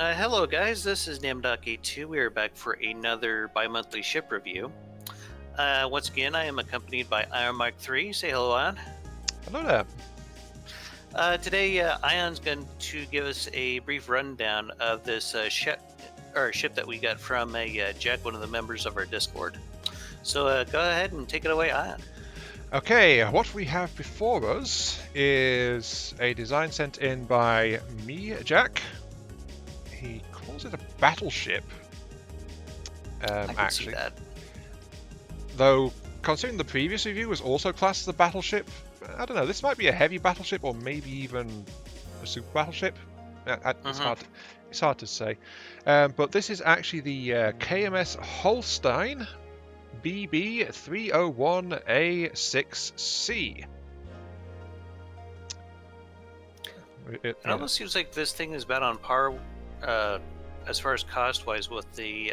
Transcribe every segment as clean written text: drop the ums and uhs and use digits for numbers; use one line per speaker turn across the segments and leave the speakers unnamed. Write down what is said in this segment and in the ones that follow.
Hello guys, this is Damaddok 82. We are back for another bi-monthly ship review. Once again, I am accompanied by Ion Mike 3. Say hello, Ion.
Hello there.
Today, Ion's going to give us a brief rundown of this ship that we got from Jack, one of the members of our Discord. So go ahead and take it away, Ion.
Okay, what we have before us is a design sent in by me, Jack. He calls it a battleship.
I can see that.
Though, considering the previous review was also classed as a battleship, I don't know, this might be a heavy battleship or maybe even a super battleship. It's hard to say. But this is actually the KMS Holstein BB301A6C.
It almost seems like this thing is about on par as far as cost-wise with the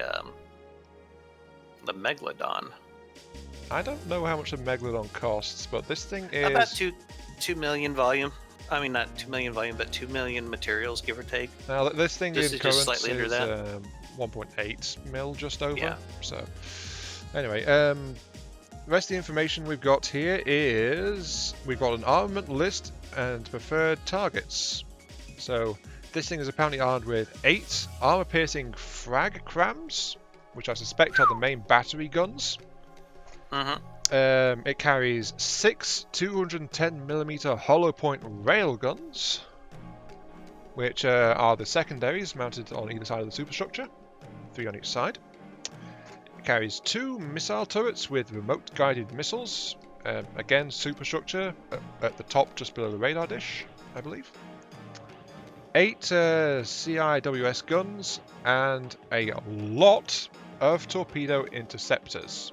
Megalodon.
I don't know how much a Megalodon costs, but this thing is
about 2 million volume. I mean, not 2 million volume, but 2 million materials, give or take.
Now this thing
This
in
is just
currents
slightly under that.
1.8 mil, just over.
Yeah.
So anyway, the rest of the information we've got here is we've got an armament list and preferred targets. So this thing is apparently armed with 8 armor-piercing frag crams, which I suspect are the main battery guns. It carries 6 210mm hollow point rail guns, which are the secondaries mounted on either side of the superstructure, 3 on each side. It carries 2 missile turrets with remote guided missiles, again superstructure at the top just below the radar dish, I believe. 8 CIWS guns and a lot of torpedo interceptors.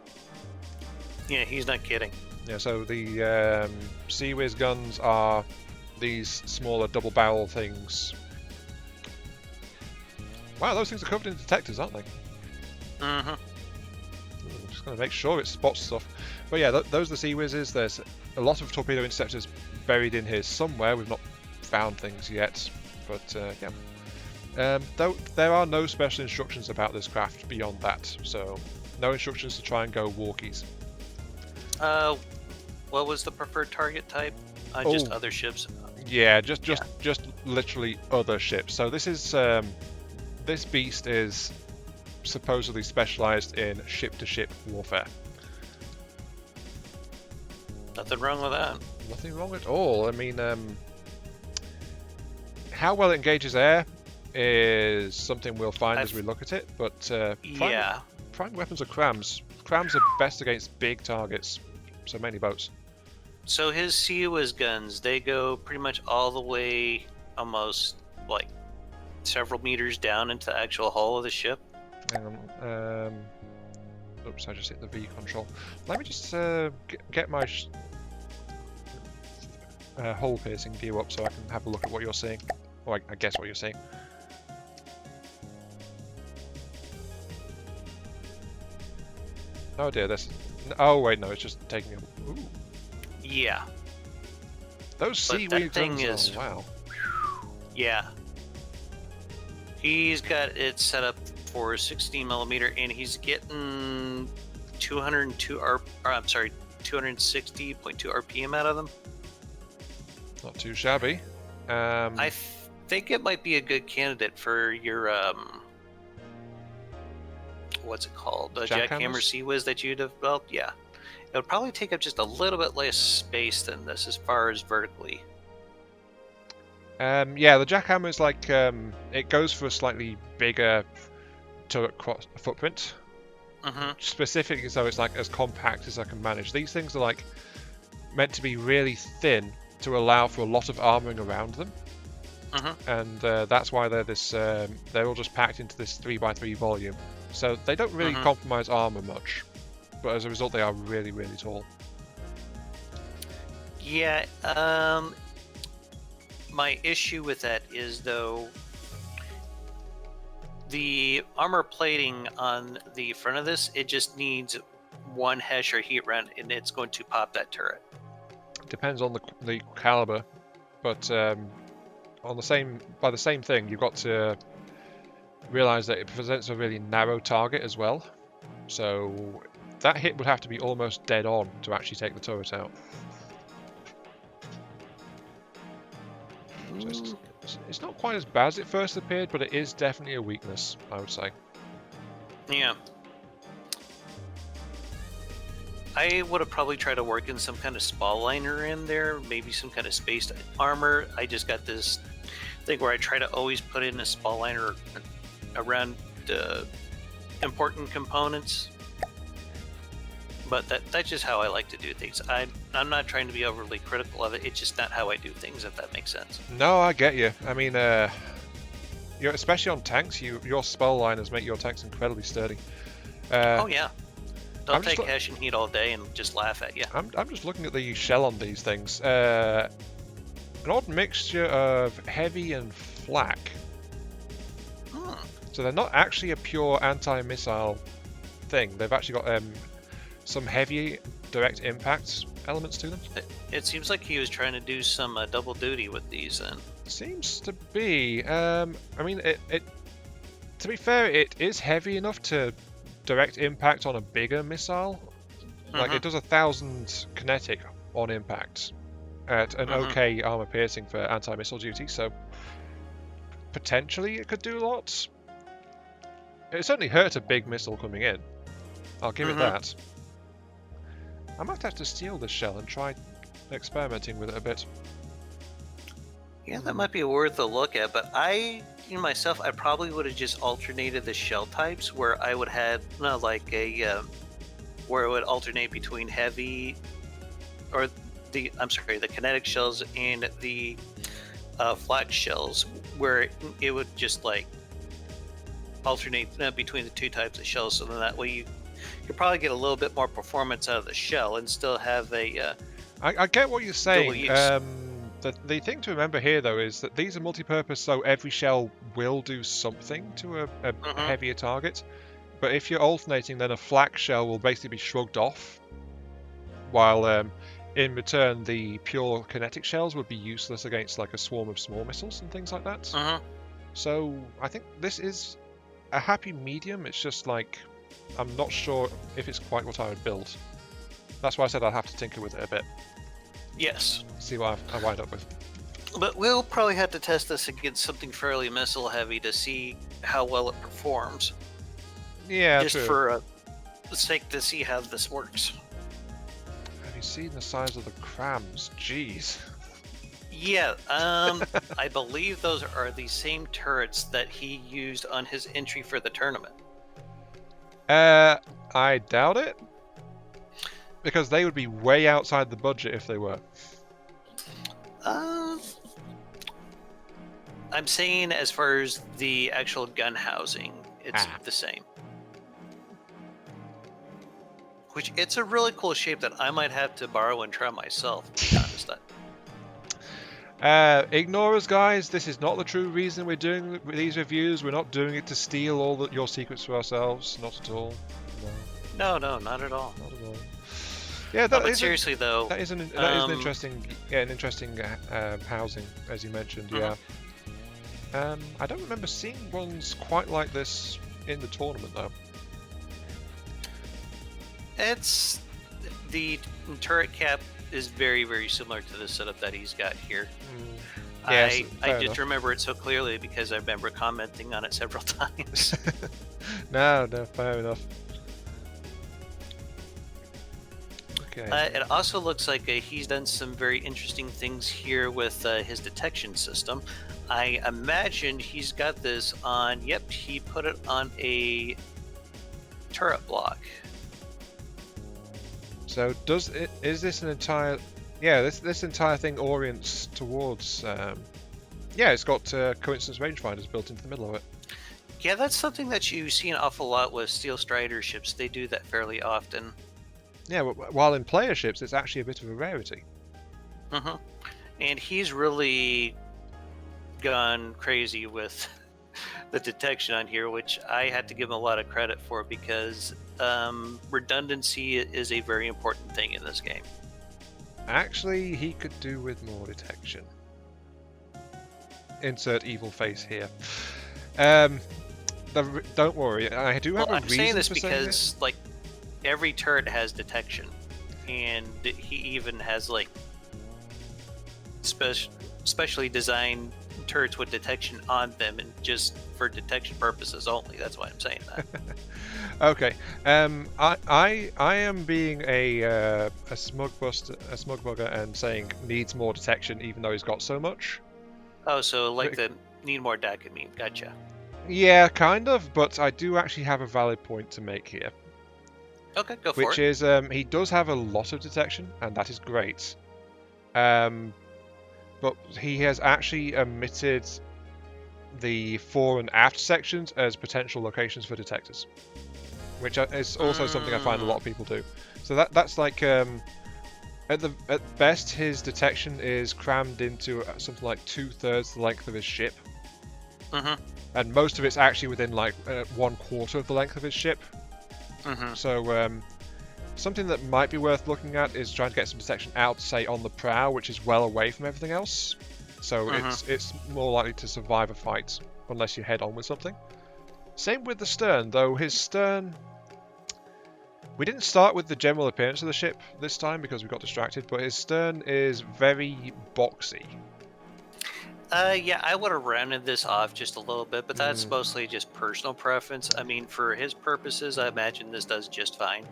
Yeah, he's not kidding.
Yeah, so the Sea-Whiz guns are these smaller double barrel things. Wow, those things are covered in detectors, aren't they? I'm just going to make sure it spots stuff. But yeah, those are the Sea-Whizzes. There's a lot of torpedo interceptors buried in here somewhere. We've not found things yet, but yeah. Though there are no special instructions about this craft beyond that, so no instructions to try and go walkies.
What was the preferred target type? Just other ships.
Yeah, just literally other ships. So this is this beast is supposedly specialized in ship-to-ship warfare.
Nothing wrong with that.
Nothing wrong at all. I mean, how well it engages air is something we'll find as we look at it. But primary weapons are crams. Crams are best against big targets, so many boats.
So his Sea-Whiz guns, they go pretty much all the way, almost like several meters down into the actual hull of the ship.
Hang on. Oops, I just hit the V control. Let me just get my hole piercing view up so I can have a look at what you're seeing. Or I guess what you're seeing. Oh dear, this. Oh wait, no, it's just taking a. Ooh.
Yeah.
Those Sea-Whiz guns
is.
Wow.
Yeah. He's got it set up for 16mm, and he's getting 260.2 RPM out of them.
Not too shabby.
I think it might be a good candidate for your what's it called? The Jackhammer Sea-Whiz that you developed? Yeah. It would probably take up just a little bit less space than this as far as vertically.
Yeah, the Jackhammer is like, it goes for a slightly bigger turret footprint. Specifically, so it's like as compact as I can manage. These things are like meant to be really thin to allow for a lot of armoring around them. And that's why they're this. They're all just packed into this 3x3 volume. So they don't really compromise armor much, but as a result, they are really, really tall.
Yeah. My issue with that is, though, the armor plating on the front of this, it just needs one hesh or heat run, and it's going to pop that turret.
Depends on the caliber, but on the same thing, you've got to realize that it presents a really narrow target as well. So that hit would have to be almost dead on to actually take the turret out. So it's not quite as bad as it first appeared, but it is definitely a weakness, I would say.
Yeah. I would have probably tried to work in some kind of spall liner in there, maybe some kind of spaced armor. I just got this thing where I try to always put in a spall liner around important components. But that's just how I like to do things. I'm not trying to be overly critical of it. It's just not how I do things, if that makes sense.
No, I get you. I mean, especially on tanks, your spell liners make your tanks incredibly sturdy.
Oh yeah, they'll take hash and heat all day and just laugh at you.
I'm just looking at the shell on these things. An odd mixture of heavy and flak. So they're not actually a pure anti-missile thing. They've actually got some heavy direct impact elements to them.
It seems like he was trying to do some double duty with these then.
Seems to be. I mean, it. To be fair, it is heavy enough to direct impact on a bigger missile. Like it does 1,000 kinetic on impact at an okay armor piercing for anti-missile duty. So potentially it could do lots. It certainly hurt a big missile coming in. I'll give it that. I might have to steal this shell and try experimenting with it a bit.
Yeah, that might be worth a look at, but myself, I probably would have just alternated the shell types where I would have like a where it would alternate between heavy or the kinetic shells and the flak shells, where it would just like alternate between the two types of shells, so then that way you could probably get a little bit more performance out of the shell and still have a
I get what you're saying. The thing to remember here, though, is that these are multi-purpose, so every shell will do something to a heavier target. But if you're alternating, then a flak shell will basically be shrugged off, while in return the pure kinetic shells would be useless against like a swarm of small missiles and things like that. So I think this is a happy medium. It's just like I'm not sure if it's quite what I would build. That's why I said I'll have to tinker with it a bit.
Yes.
See what I wind up with.
But we'll probably have to test this against something fairly missile heavy to see how well it performs.
Yeah,
just
true.
for the sake to see how this works.
Have you seen the size of the crams? Jeez.
Yeah, I believe those are the same turrets that he used on his entry for the tournament.
I doubt it. Because they would be way outside the budget if they were.
I'm saying as far as the actual gun housing, it's the same. Which, it's a really cool shape that I might have to borrow and try myself, to be honest.
Ignore us, guys. This is not the true reason we're doing these reviews. We're not doing it to steal all your secrets for ourselves. Not at all.
No, not at all.
Not at all. Yeah, but
seriously though,
that is an interesting housing, as you mentioned. Yeah. I don't remember seeing ones quite like this in the tournament though.
It's the turret cap is very, very similar to the setup that he's got here.
Yes,
I just remember it so clearly because I remember commenting on it several times.
No, fair enough. Okay.
It also looks like he's done some very interesting things here with his detection system. I imagine he's got this on, yep, he put it on a turret block.
So is this an entire... Yeah, this entire thing orients towards... yeah, it's got coincidence rangefinders built into the middle of it.
Yeah, that's something that you see an awful lot with Steel Strider ships. They do that fairly often.
Yeah, while in player ships, it's actually a bit of a rarity.
And he's really gone crazy with the detection on here, which I had to give him a lot of credit for because redundancy is a very important thing in this game.
Actually, he could do with more detection. Insert evil face here. don't worry, I do have
Well,
a
I'm
reason
saying this
for saying it.
because like every turret has detection, and he even has like specially designed turrets with detection on them, and just for detection purposes only. That's why I'm saying that.
Okay. I am being a smug bugger and saying needs more detection, even though he's got so much.
Oh, so like the need more dopamine. Gotcha.
Yeah, kind of, but I do actually have a valid point to make here,
Okay, go for
which
it.
is he does have a lot of detection, and that is great. But he has actually omitted the fore and aft sections as potential locations for detectors, which is also something I find a lot of people do. So that's like at best his detection is crammed into something like 2/3 the length of his ship. And most of it's actually within like 1/4 of the length of his ship. So something that might be worth looking at is trying to get some detection out, say on the prow, which is well away from everything else. So it's more likely to survive a fight unless you head on with something. Same with the stern, though his stern... We didn't start with the general appearance of the ship this time because we got distracted, but his stern is very boxy.
Yeah, I would have rounded this off just a little bit, but that's mostly just personal preference. I mean, for his purposes, I imagine this does just fine.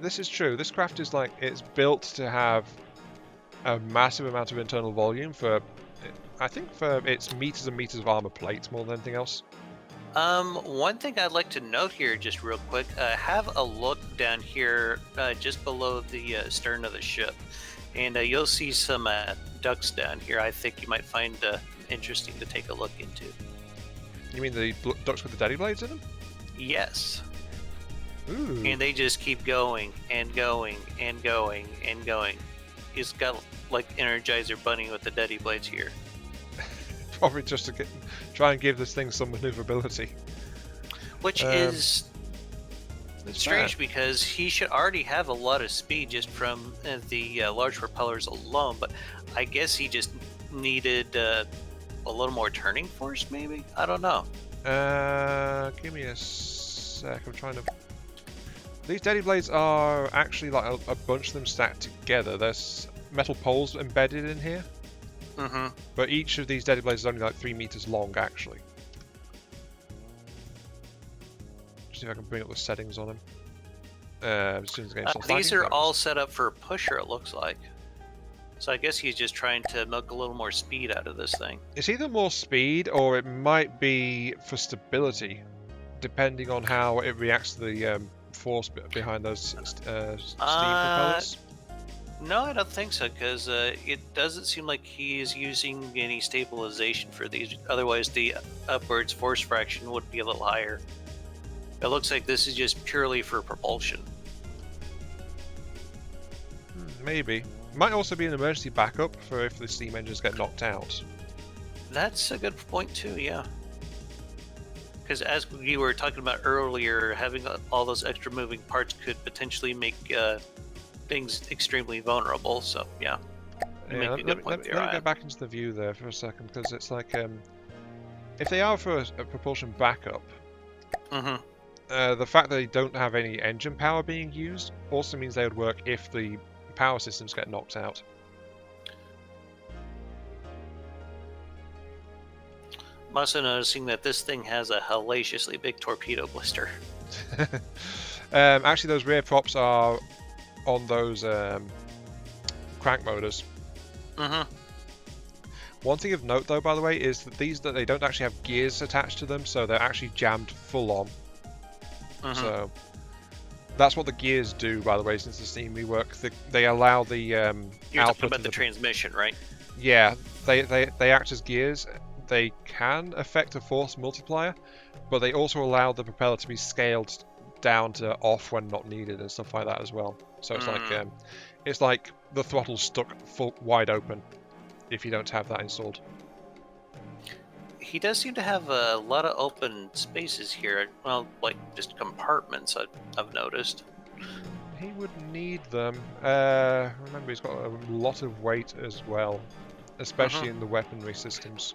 This is true. This craft is like, it's built to have a massive amount of internal volume for, I think, for its meters and meters of armor plate more than anything else.
One thing I'd like to note here, just real quick, have a look down here, just below the stern of the ship, and you'll see some ducts down here. I think you might find interesting to take a look into.
You mean the ducts with the daddy blades in them?
Yes.
Ooh.
And they just keep going and going and going and going. He's got like Energizer Bunny with the daddy blades here.
Probably just to try and give this thing some maneuverability.
Which is strange because he should already have a lot of speed just from the large propellers alone, but I guess he just needed a little more turning force, maybe? I don't know.
Give me a sec. I'm trying to... These daddy blades are actually like a bunch of them stacked together. There's metal poles embedded in here. But each of these daddy blades is only like 3 meters long, actually. See if I can bring up the settings on them. As soon as the game starts
these are all set up for a pusher, it looks like. So I guess he's just trying to milk a little more speed out of this thing.
It's either more speed or it might be for stability, depending on how it reacts to the force behind those steam propellers.
No, I don't think so, because it doesn't seem like he is using any stabilization for these. Otherwise, the upwards force fraction would be a little higher. It looks like this is just purely for propulsion.
Maybe. Might also be an emergency backup for if the steam engines get knocked out.
That's a good point too, yeah. Because as we were talking about earlier, having all those extra moving parts could potentially make things extremely vulnerable, so yeah.
Yeah, let me get back into the view there for a second, because it's like, if they are for a propulsion backup, the fact that they don't have any engine power being used also means they would work if the power systems get knocked out.
I'm also noticing that this thing has a hellaciously big torpedo blister.
Actually, those rear props are on those crank motors. One thing of note, though, by the way, is that they don't actually have gears attached to them, so they're actually jammed full on. So that's what the gears do, by the way, since the steam rework. They allow the
You're
output
talking about the transmission, right?
Yeah, they act as gears. They can affect a force multiplier, but they also allow the propeller to be scaled down to off when not needed and stuff like that as well. So it's like the throttle's stuck wide open if you don't have that installed.
He does seem to have a lot of open spaces here. Well, like just compartments, I've noticed.
He would need them. Remember, he's got a lot of weight as well, especially in the weaponry systems.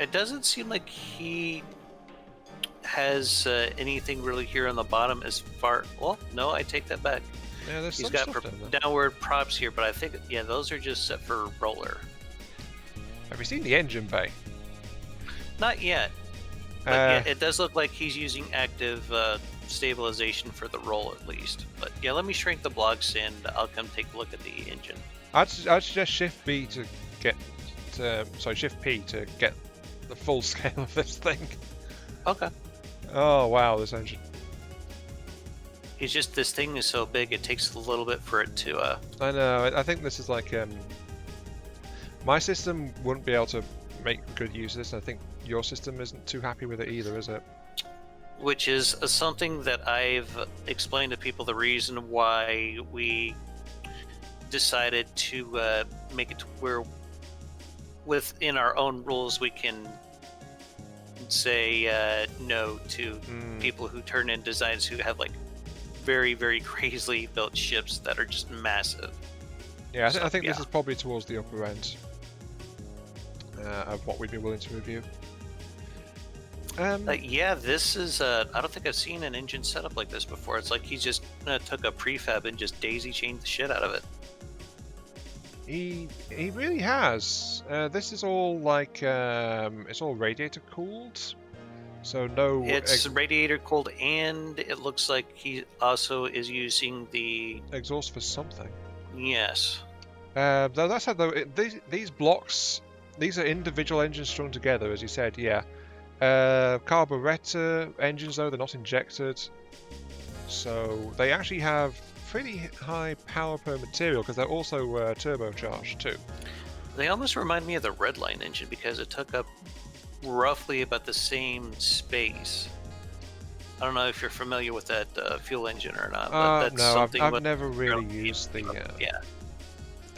It doesn't seem like he has anything really here on the bottom as far. Well, no, I take that back.
Yeah, there's
He's
some
got
stuff down there.
downward props here, but I think those are just set for roller.
Have you seen the engine bay?
Not yet. But it does look like he's using active stabilization for the roll at least. But yeah, let me shrink the blocks and I'll come take a look at the engine.
I'd suggest Shift B to get, Shift P to get the full scale of this thing.
Okay.
Oh wow, this engine.
It's just this thing is so big, it takes a little bit for it to.
I know. I think this is like my system wouldn't be able to make good use of this. And I think your system isn't too happy with it either, is it?
Which is something that I've explained to people the reason why we decided to make it to where within our own rules we can say no to people who turn in designs who have like very, very crazily built ships that are just massive.
Yeah, I think this is probably towards the upper end of what we'd be willing to review.
Yeah, this is. I don't think I've seen an engine setup like this before. It's like he just took a prefab and just daisy chained the shit out of it.
He really has. This is all like it's all radiator cooled, so no.
It's radiator cooled, and it looks like he also is using the
exhaust for something.
Yes.
Though that's how these blocks. These are individual engines strung together, as you said. Yeah. Carburetor engines, though, they're not injected, so they actually have pretty high power per material because they're also turbocharged too.
They almost remind me of the Redline engine because it took up roughly about the same space. I don't know if you're familiar with that fuel engine or not. But that's
no,
something
I've never really used the.
Yeah.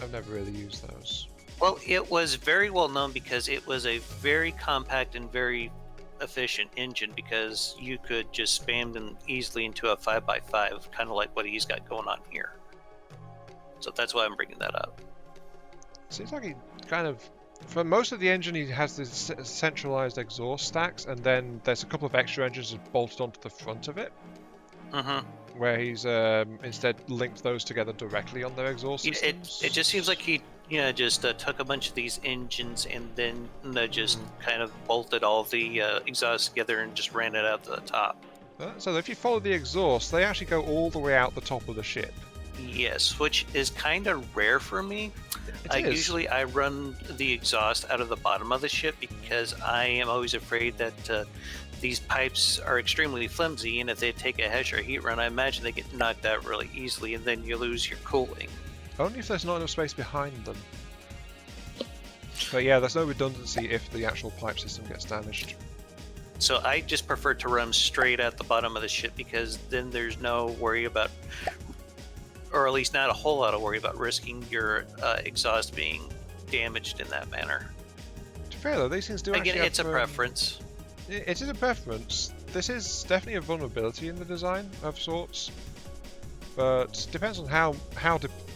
I've never really used those.
Well, it was very well known because it was a very compact and very efficient engine because you could just spam them easily into a 5x5, kind of like what he's got going on here. So that's why I'm bringing that up.
Seems like he kind of, for most of the engine, he has this centralized exhaust stacks, and then there's a couple of extra engines just bolted onto the front of it.
Mm-hmm.
Where he's instead linked those together directly on their exhaust systems.
It just seems like he just took a bunch of these engines and then just kind of bolted all the exhausts together and just ran it out to the top.
So if you follow the exhaust, they actually go all the way out the top of the ship.
Yes, which is kind of rare for me. Usually I run the exhaust out of the bottom of the ship because I am always afraid that these pipes are extremely flimsy, and if they take a hesh or heat run, I imagine they get knocked out really easily, and then you lose your cooling.
Only if there's not enough space behind them. But yeah, there's no redundancy if the actual pipe system gets damaged.
So I just prefer to run straight at the bottom of the ship because then there's no worry about, or at least not a whole lot of worry about risking your exhaust being damaged in that manner.
To be fair though, these things do actually
Again, it's a preference.
It is a preference. This is definitely a vulnerability in the design of sorts, but depends on how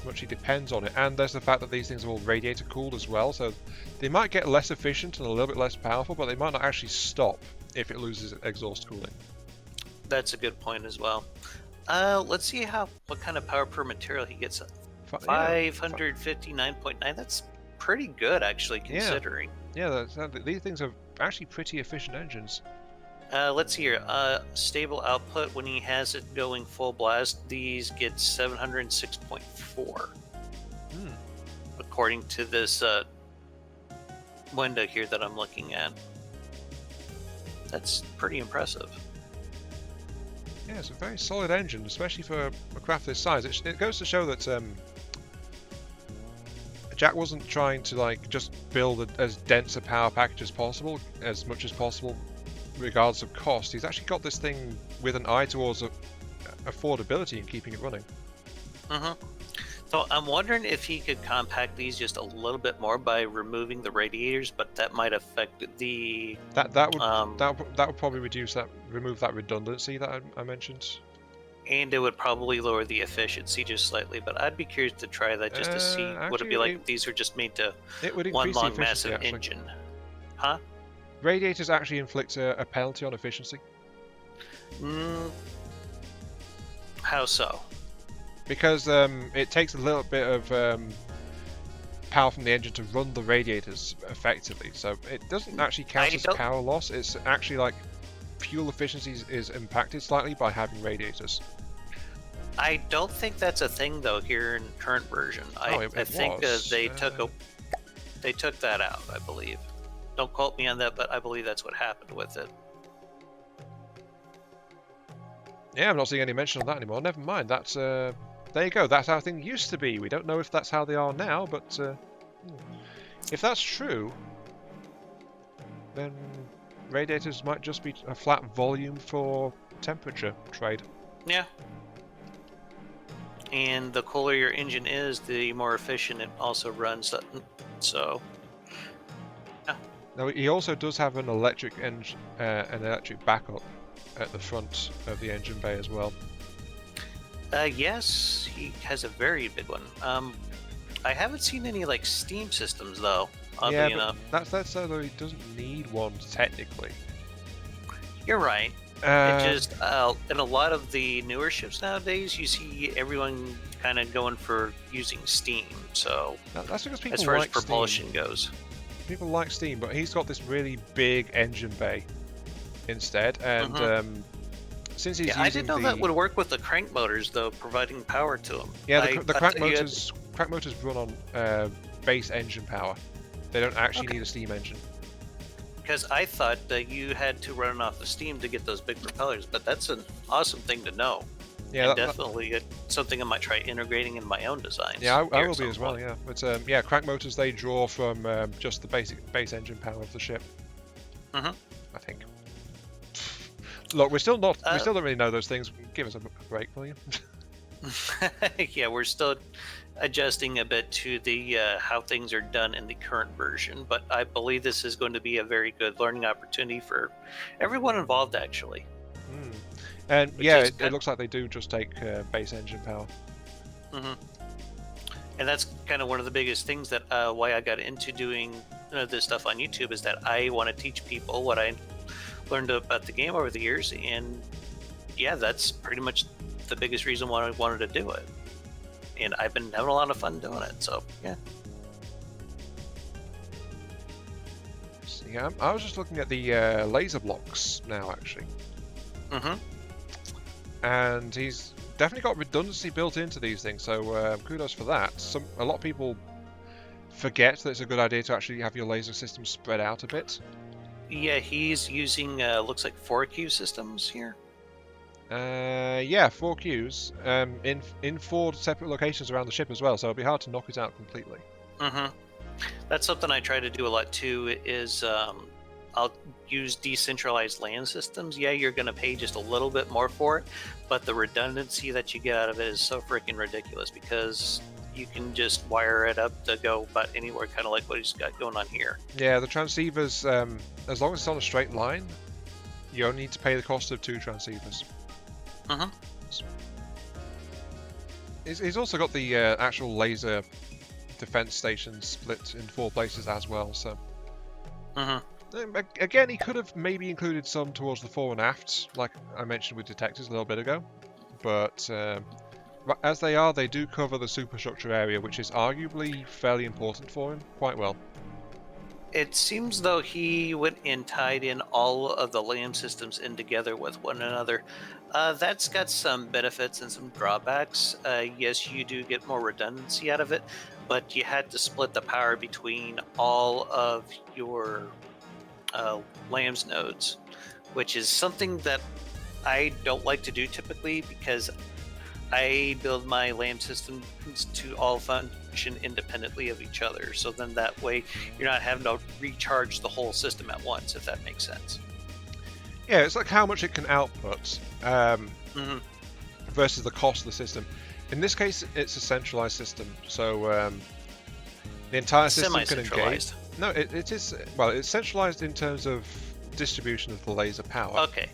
much it depends on it. And there's the fact that these things are all radiator cooled as well, so they might get less efficient and a little bit less powerful, but they might not actually stop if it loses exhaust cooling.
That's a good point as well. Let's see what kind of power per material he gets. 559.9. That's pretty good actually, considering.
Yeah, these things are actually pretty efficient engines.
Let's see here. Stable output when he has it going full blast, these get 706.4. According to this window here that I'm looking at. That's pretty impressive.
Yeah, it's a very solid engine, especially for a craft this size. It goes to show that Jack wasn't trying to just build as dense a power package as possible, as much as possible, regardless of cost. He's actually got this thing with an eye towards affordability and keeping it running.
So I'm wondering if he could compact these just a little bit more by removing the radiators, but that might affect the
that would probably remove that redundancy that I mentioned.
And it would probably lower the efficiency just slightly, but I'd be curious to try that just to see what it'd be like if these were just made to one long massive engine. Huh?
Radiators actually inflict a penalty on efficiency.
Mm, how so?
Because it takes a little bit of power from the engine to run the radiators effectively, so it doesn't actually count
I
as
don't.
power loss. It's actually like fuel efficiency is impacted slightly by having radiators.
I don't think that's a thing though here in current version. I think
was.
they took that out. I believe. Don't quote me on that, but I believe that's what happened with it.
Yeah, I'm not seeing any mention of that anymore. Never mind. That's there you go. That's how things used to be. We don't know if that's how they are now, but if that's true, then radiators might just be a flat volume for temperature trade.
Yeah. And the cooler your engine is, the more efficient it also runs. So. Yeah.
Now he also does have an electric engine, an electric backup at the front of the engine bay as well.
Yes, he has a very big one. I haven't seen any like steam systems though. Oddly
Yeah,
enough.
but that's so though he doesn't need one technically.
You're right. It just in a lot of the newer ships nowadays, you see everyone kind of going for using steam. So
that's because people
as far
like
as propulsion
steam.
goes,
People like steam, but he's got this really big engine bay instead, and since he's using
I didn't know that would work with the crank motors though, providing power to them.
Yeah, the crank motors run on base engine power. They don't actually need a steam engine.
Because I thought that you had to run off the steam to get those big propellers, but that's an awesome thing to know.
Yeah,
definitely something I might try integrating in my own designs.
Yeah, I will be as well. Yeah, but yeah, crank motors they draw from just the base engine power of the ship. I think. Look, we still don't really know those things. Give us a break, will you?
Yeah, we're still adjusting a bit to the how things are done in the current version, but I believe this is going to be a very good learning opportunity for everyone involved, actually.
And yeah, it looks like they do just take base engine power.
And that's kind of one of the biggest things that why I got into doing this stuff on YouTube, is that I want to teach people what I learned about the game over the years, and yeah, that's pretty much the biggest reason why I wanted to do it. And I've been having a lot of fun doing it, so yeah.
Yeah, I was just looking at the laser blocks now, actually. And he's definitely got redundancy built into these things, so kudos for that. A lot of people forget that it's a good idea to actually have your laser system spread out a bit.
Yeah, he's using looks like 4Q systems here.
Yeah, 4 Qs in 4 separate locations around the ship as well, so it'll be hard to knock it out completely.
That's something I try to do a lot too, is I'll use decentralized LAN systems. Yeah, you're going to pay just a little bit more for it, but the redundancy that you get out of it is so freaking ridiculous, because you can just wire it up to go about anywhere, kind of like what he's got going on here.
Yeah, the transceivers, as long as it's on a straight line, you only need to pay the cost of 2 transceivers. He's also got the actual laser defense station split in 4 places as well, so... Again, he could have maybe included some towards the fore and aft, like I mentioned with detectors a little bit ago, but as they do cover the superstructure area, which is arguably fairly important for him, quite well.
It seems though he went and tied in all of the LAN systems in together with one another. That's got some benefits and some drawbacks. Yes, you do get more redundancy out of it, but you had to split the power between all of your LAMS nodes, which is something that I don't like to do typically, because I build my LAM systems to all function independently of each other. So then that way you're not having to recharge the whole system at once, if that makes sense.
Yeah, it's like how much it can output versus the cost of the system. In this case, it's a centralized system, so the entire system can engage. No, it is, well, it's centralized in terms of distribution of the laser power.
Okay.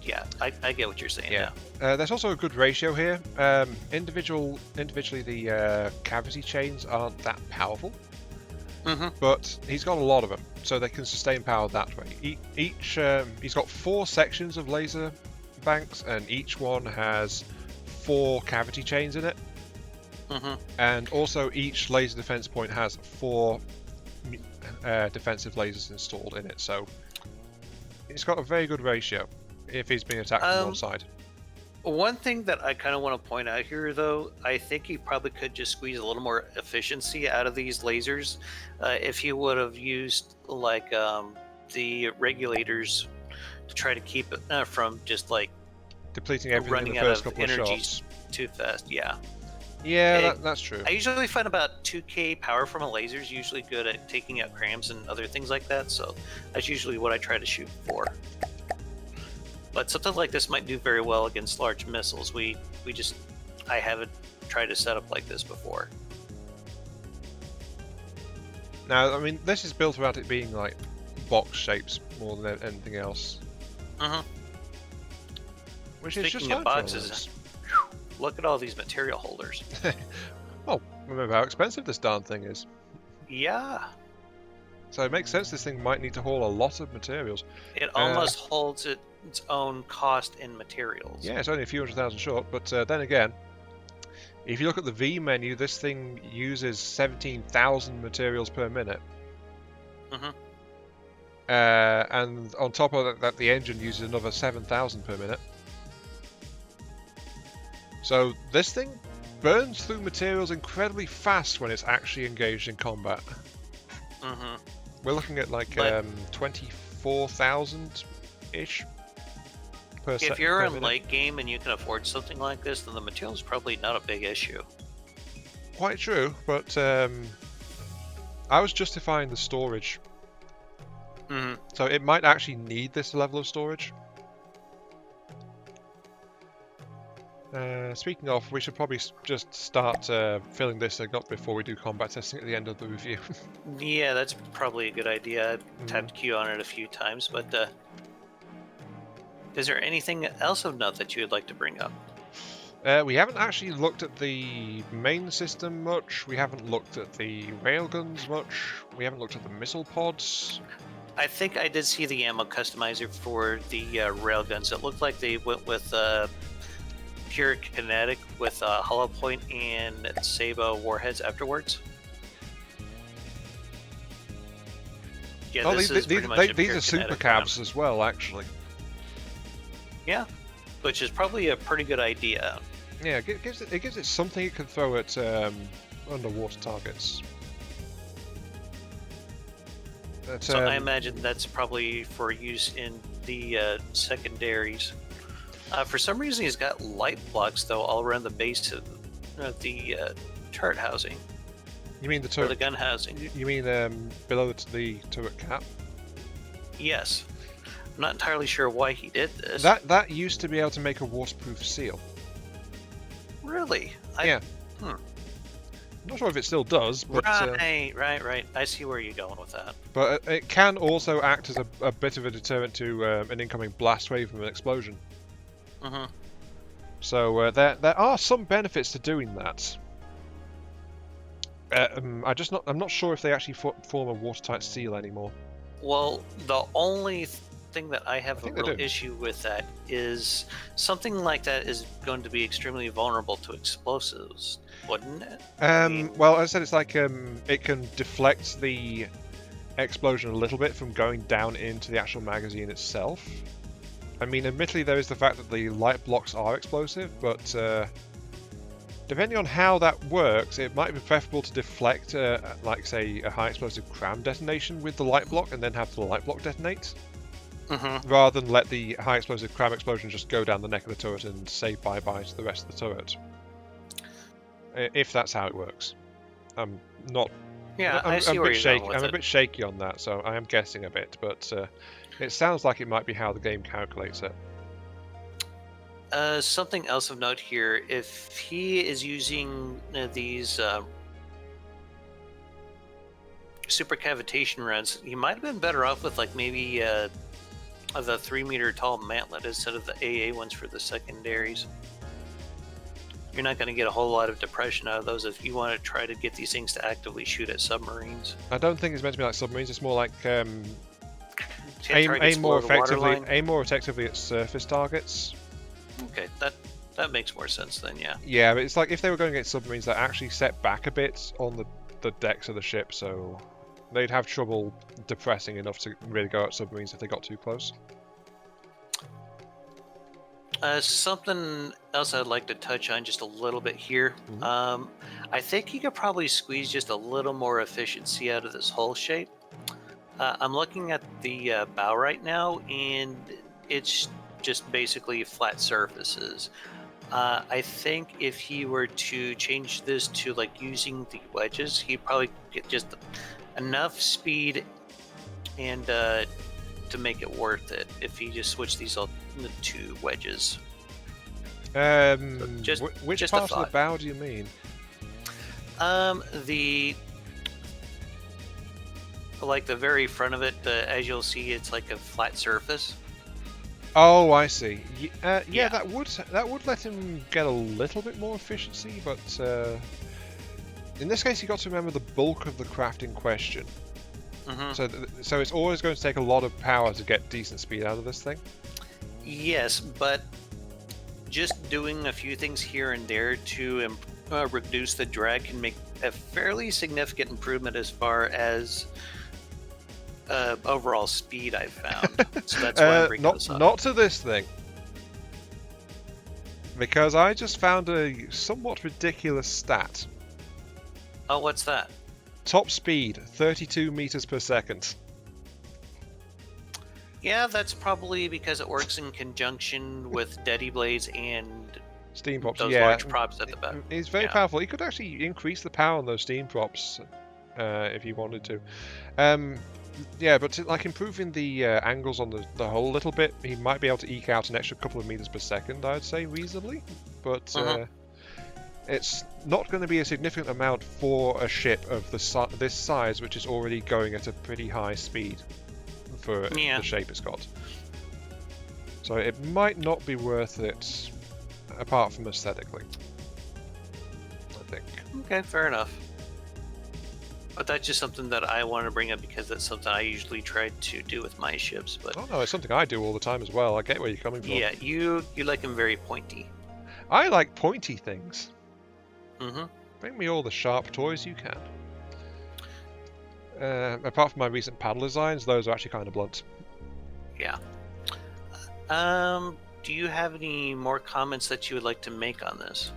Yeah, I get what you're saying now.
There's also a good ratio here. Individually, the cavity chains aren't that powerful, but he's got a lot of them, so they can sustain power that way. He's got 4 sections of laser banks, and each one has 4 cavity chains in it. And also each laser defense point has 4 defensive lasers installed in it, so it's got a very good ratio if he's being attacked from one side.
One thing that I kind of want to point out here, though, I think he probably could just squeeze a little more efficiency out of these lasers if he would have used like the regulators to try to keep it from just like
depleting everything
running
in the
out
first
of
couple of
energy
shots.
too fast. Yeah.
Yeah, that's true.
I usually find about 2k power from a laser is usually good at taking out crams and other things like that, so that's usually what I try to shoot for. But something like this might do very well against large missiles. I haven't tried to set up like this before.
Now, I mean, this is built around it being like box shapes more than anything else. Which is just
Speaking of boxes, look at all these material holders.
Well, remember how expensive this darn thing is.
Yeah.
So it makes sense this thing might need to haul a lot of materials.
It almost holds its own cost in materials.
Yeah, it's only a few 100,000 short, but then again, if you look at the V menu, this thing uses 17,000 materials per minute. And on top of that, the engine uses another 7,000 per minute. So this thing burns through materials incredibly fast when it's actually engaged in combat. We're looking at like 24,000-ish per second.
If you're in late game and you can afford something like this, then the material is probably not a big issue.
Quite true, but I was justifying the storage. So it might actually need this level of storage. Speaking of, we should probably just start filling this thing up before we do combat testing at the end of the review.
Yeah, that's probably a good idea. I've tapped Q on it a few times, but is there anything else of note that you would like to bring up?
We haven't actually looked at the main system much. We haven't looked at the railguns much. We haven't looked at the missile pods.
I think I did see the ammo customizer for the railguns. It looked like they went with pure kinetic with hollow point and Sabo warheads afterwards. Yeah,
oh,
these
are super cabs as well, actually.
Yeah, which is probably a pretty good idea.
Yeah, it gives it something it can throw at underwater targets.
So I imagine that's probably for use in the secondaries. For some reason, he's got light blocks though all around the base of the turret housing.
You mean the turret?
Or the gun housing?
You mean below the turret cap?
Yes. I'm not entirely sure why he did this.
That used to be able to make a waterproof seal.
Really?
Yeah. I'm not sure if it still does, but
right. I see where you're going with that.
But it can also act as a bit of a deterrent to an incoming blast wave from an explosion. So there are some benefits to doing that. I'm not sure if they actually form a watertight seal anymore.
Well, the only thing that I have a real issue with that is something like that is going to be extremely vulnerable to explosives, wouldn't it?
Well, as I said, it's like it can deflect the explosion a little bit from going down into the actual magazine itself. I mean, admittedly, there is the fact that the light blocks are explosive, but depending on how that works, it might be preferable to deflect, like, say, a high explosive cram detonation with the light block and then have the light block detonate, rather than let the high explosive cram explosion just go down the neck of the turret and say bye-bye to the rest of the turret. If that's how it works. I'm not...
Yeah, I see where you're going with it.
I'm a bit shaky on that, so I am guessing a bit, but it sounds like it might be how the game calculates it.
Something else of note here, if he is using these super cavitation runs, he might have been better off with like maybe the 3-meter tall mantlet instead of the AA ones for the secondaries. You're not going to get a whole lot of depression out of those if you want to try to get these things to actively shoot at submarines.
I don't think it's meant to be like submarines. It's more like
aim
more effectively at surface targets.
Okay, that makes more sense then. Yeah.
Yeah, but it's like if they were going against submarines that actually set back a bit on the decks of the ship, so they'd have trouble depressing enough to really go at submarines if they got too close.
Something else I'd like to touch on just a little bit here.
Mhm.
I think you could probably squeeze just a little more efficiency out of this hull shape. I'm looking at the bow right now, and it's just basically flat surfaces. I think if he were to change this to like using the wedges, he'd probably get just enough speed and to make it worth it if he just switched these all to wedges. Just
Which
just a
part of the
thought.
bow do you mean?
The like the very front of it, as you'll see, it's like a flat surface.
Oh, I see. Yeah,
Yeah.
that would let him get a little bit more efficiency, but in this case, you got to remember the bulk of the craft in question.
Hmm.
So it's always going to take a lot of power to get decent speed out of this thing.
Yes, but just doing a few things here and there to reduce the drag can make a fairly significant improvement as far as overall speed I've found. So that's why I'm bringing this up.
Not to this thing, because I just found a somewhat ridiculous stat.
Oh, what's that?
Top speed, 32 meters per second.
Yeah, that's probably because it works in conjunction with Daddy Blades and
Steam props,
those
yeah.
large props at the back.
It's very
Yeah.
powerful. You could actually increase the power on those steam props if you wanted to. Yeah, but like improving the angles on the hull a little bit, he might be able to eke out an extra couple of meters per second, I would say, reasonably. But it's not going to be a significant amount for a ship of this size, which is already going at a pretty high speed for the shape it's got. So it might not be worth it, apart from aesthetically, I think.
Okay, fair enough. But that's just something that I want to bring up because that's something I usually try to do with my ships. But
Oh no, it's something I do all the time as well. I get where you're coming from.
yeah, you like them very pointy.
I like pointy things.
Mm-hmm.
Bring me all the sharp toys you can. Apart from my recent paddle designs, those are actually kind of blunt.
Yeah. Do you have any more comments that you would like to make on this?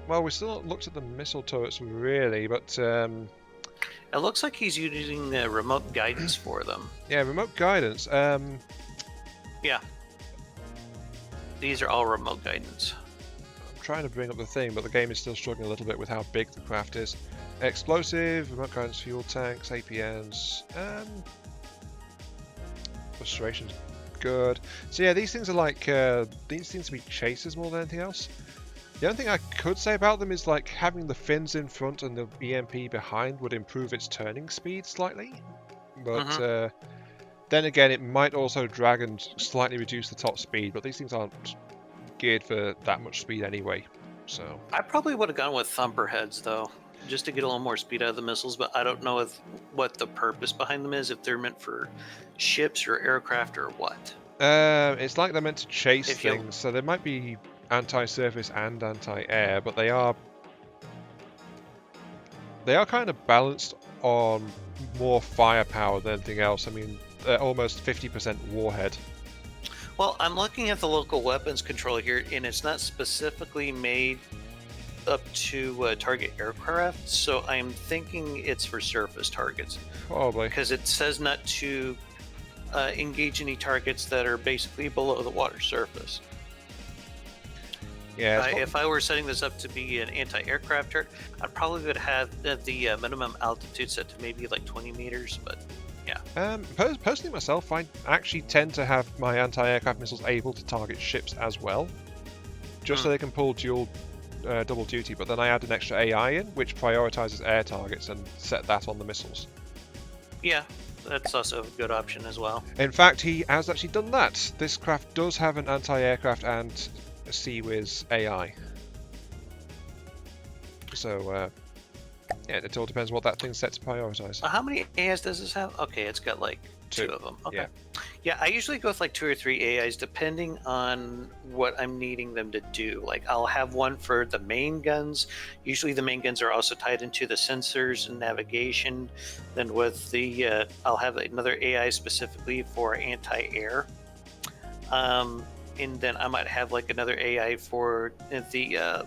Well, we still not looked at the missile turrets really, but
It looks like he's using remote guidance for them.
yeah, remote guidance.
Yeah. These are all remote guidance.
I'm trying to bring up the thing, but the game is still struggling a little bit with how big the craft is. Explosive, remote guidance, fuel tanks, APNs, restoration's good. So yeah, these things are like these seem to be chasers more than anything else. The only thing I could say about them is like having the fins in front and the EMP behind would improve its turning speed slightly, but then again, it might also drag and slightly reduce the top speed. But these things aren't geared for that much speed anyway. So
I probably would have gone with thumper heads though, just to get a little more speed out of the missiles. But I don't know what the purpose behind them is. If they're meant for ships or aircraft or what.
it's like they're meant to chase
If you-
things, so they might be anti-surface and anti-air, but they are kind of balanced on more firepower than anything else. I mean, they're almost 50% warhead.
Well, I'm looking at the local weapons control here, and it's not specifically made up to target aircraft, so I'm thinking it's for surface targets
Probably.
because it says not to engage any targets that are basically below the water surface.
Yeah.
If I were setting this up to be an anti-aircraft turret, I probably would have the minimum altitude set to maybe like 20 meters, but yeah.
Personally myself, I actually tend to have my anti-aircraft missiles able to target ships as well, just so they can pull double duty, but then I add an extra AI in, which prioritizes air targets and set that on the missiles.
Yeah, that's also a good option as well.
In fact, he has actually done that. This craft does have an anti-aircraft and a CWIS AI. So, yeah, it all depends what that thing's set to prioritize.
How many AIs does this have? Okay, it's got like two of them. Okay.
Yeah.
Yeah, I usually go with like 2 or 3 AIs depending on what I'm needing them to do. Like I'll have one for the main guns. Usually the main guns are also tied into the sensors and navigation. Then with the I'll have another AI specifically for anti-air. Um, and then I might have like another AI for the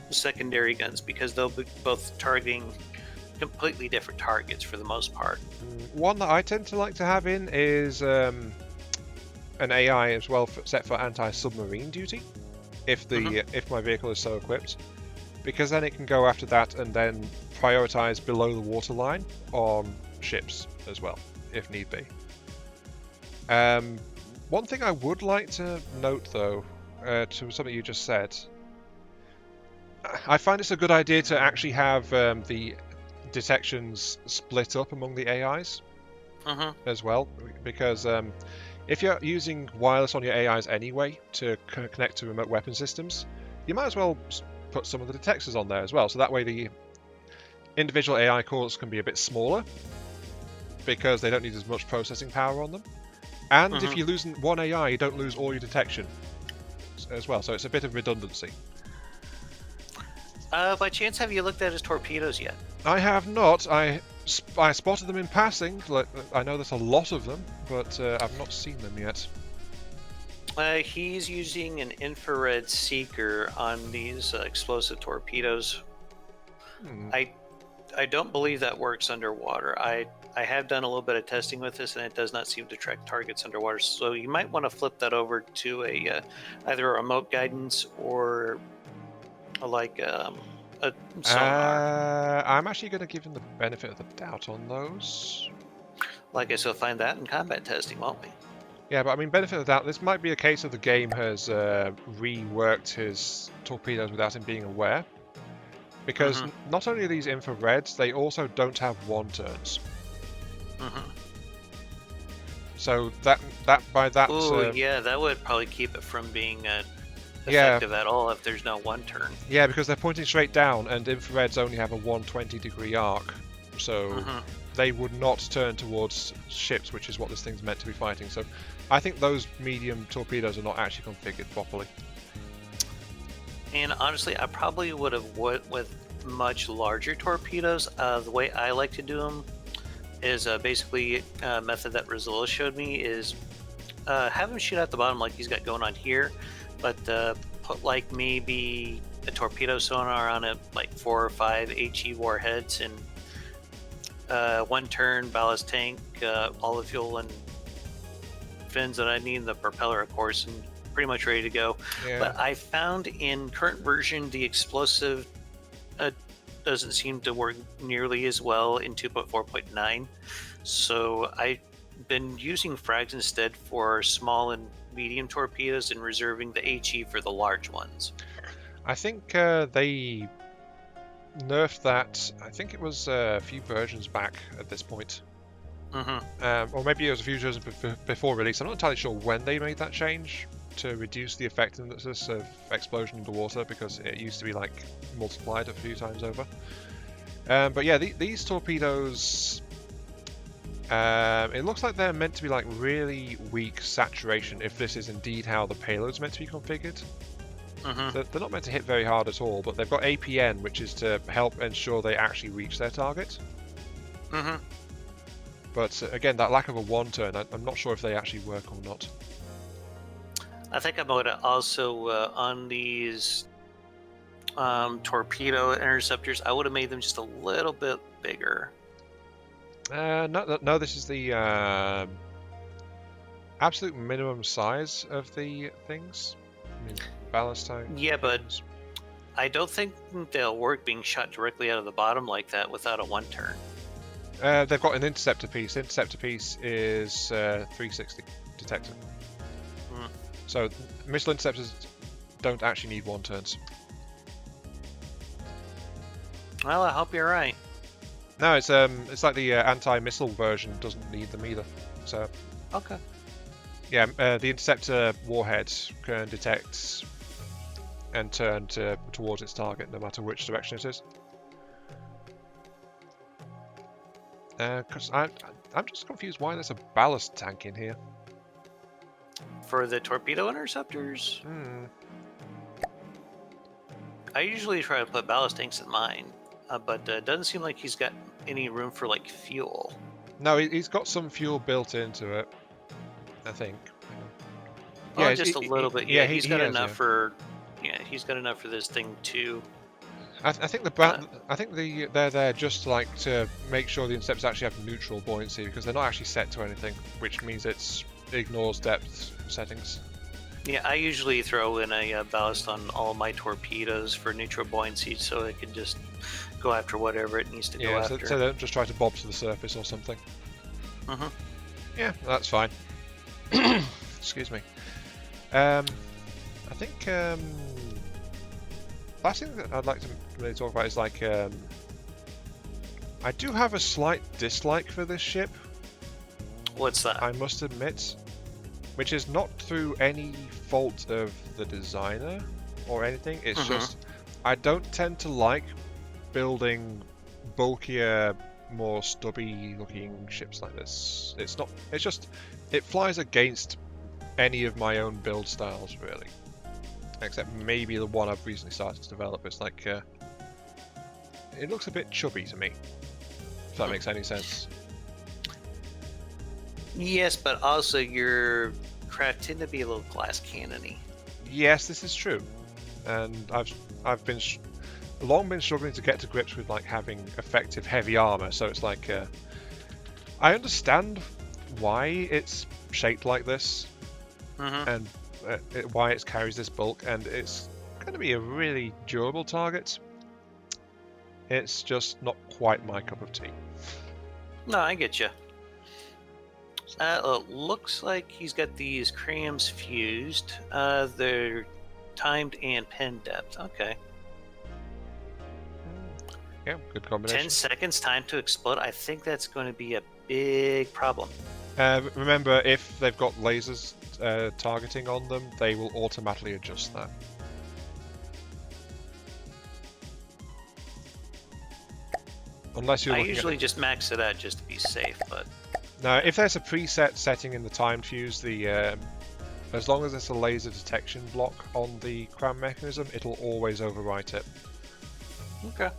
secondary guns because they'll be both targeting completely different targets for the most part.
One that I tend to like to have in is an AI as well set for anti-submarine duty, if my vehicle is so equipped, because then it can go after that and then prioritize below the waterline on ships as well, if need be. One thing I would like to note, though, to something you just said, I find it's a good idea to actually have the detections split up among the AIs as well, because if you're using wireless on your AIs anyway to connect to remote weapon systems, you might as well put some of the detectors on there as well, so that way the individual AI cores can be a bit smaller because they don't need as much processing power on them. And if you're losing one AI, you don't lose all your detection as well, so it's a bit of redundancy.
By chance, have you looked at his torpedoes yet?
I have not. I spotted them in passing. Like, I know there's a lot of them, but I've not seen them yet.
He's using an infrared seeker on these explosive torpedoes. I don't believe that works underwater. I have done a little bit of testing with this, and it does not seem to track targets underwater. So you might want to flip that over to a either a remote guidance or like a sonar.
I'm actually going to give him the benefit of the doubt on those.
Like I said, find that in combat testing, won't we?
Yeah, but I mean, benefit of the doubt. This might be a case of the game has reworked his torpedoes without him being aware. Because not only are these infrareds, they also don't have one turns. So that
yeah, that would probably keep it from being effective at all if there's no one turn.
Yeah, because they're pointing straight down, and infrareds only have a 120-degree arc, so they would not turn towards ships, which is what this thing's meant to be fighting. So I think those medium torpedoes are not actually configured properly.
And honestly, I probably would have went with much larger torpedoes. The way I like to do them is basically a method that Rizzola showed me is have him shoot at the bottom like he's got going on here, but put like maybe a torpedo sonar on it, like 4 or 5 HE warheads, and one turn ballast tank, all the fuel and fins that I need, the propeller, of course, and pretty much ready to go. But I found in current version the explosive doesn't seem to work nearly as well in 2.4.9, so I've been using frags instead for small and medium torpedoes and reserving the HE for the large ones.
I think they nerfed that. I think it was a few versions back at this point. Or maybe it was a few versions before release. I'm not entirely sure when they made that change to reduce the effectiveness of explosion underwater, because it used to be like multiplied a few times over. But yeah, these torpedoes, it looks like they're meant to be like really weak saturation, if this is indeed how the payload's meant to be configured. They're not meant to hit very hard at all, but they've got APN, which is to help ensure they actually reach their target. But again, that lack of a one turn, I'm not sure if they actually work or not.
I think I'm going to also, on these torpedo interceptors, I would have made them just a little bit bigger.
No, this is the absolute minimum size of the things. I mean, ballast tank.
Yeah, but I don't think they'll work being shot directly out of the bottom like that without a one turn.
They've got an interceptor piece. Interceptor piece is 360 detector. So missile interceptors don't actually need one turns.
Well, I hope you're right.
No, it's like the anti-missile version doesn't need them either. So
okay.
Yeah, the interceptor warhead can detect and turn towards its target no matter which direction it is. Because I'm just confused why there's a ballast tank in here.
For the torpedo interceptors, I usually try to put ballast tanks in mine, but it doesn't seem like he's got any room for like fuel.
No, he's got some fuel built into it, I think.
Oh, yeah, just a little bit. Yeah, he's got enough
yeah.
for. Yeah, he's got enough for this thing too.
I think they're there just like to make sure the interceptors actually have neutral buoyancy, because they're not actually set to anything, which means it ignores depth settings.
Yeah, I usually throw in a ballast on all my torpedoes for neutral buoyancy, so it can just go after whatever it needs to go after.
So they don't just try to bob to the surface or something. Yeah, that's fine. Excuse me. I think last thing that I'd like to really talk about is like I do have a slight dislike for this ship.
What's that?
I must admit, which is not through any fault of the designer or anything. It's just I don't tend to like building bulkier, more stubby-looking ships like this. It's not. It's just it flies against any of my own build styles, really. Except maybe the one I've recently started to develop. It's like it looks a bit chubby to me. If that makes any sense.
Yes, but also your craft tend to be a little glass cannony.
Yes, this is true, and I've been long been struggling to get to grips with like having effective heavy armor. So it's like I understand why it's shaped like this, and why it carries this bulk, and it's going to be a really durable target. It's just not quite my cup of tea.
No, I get you. Looks like he's got these crams fused. They're timed and pen depth. Okay.
Yeah, good combination.
10 seconds time to explode. I think that's going to be a big problem.
Remember, if they've got lasers targeting on them, they will automatically adjust that. Unless you're
I usually just max it out just to be safe, but...
Now, if there's a preset setting in the timed fuse, the as long as there's a laser detection block on the cram mechanism, it'll always overwrite it.
Okay.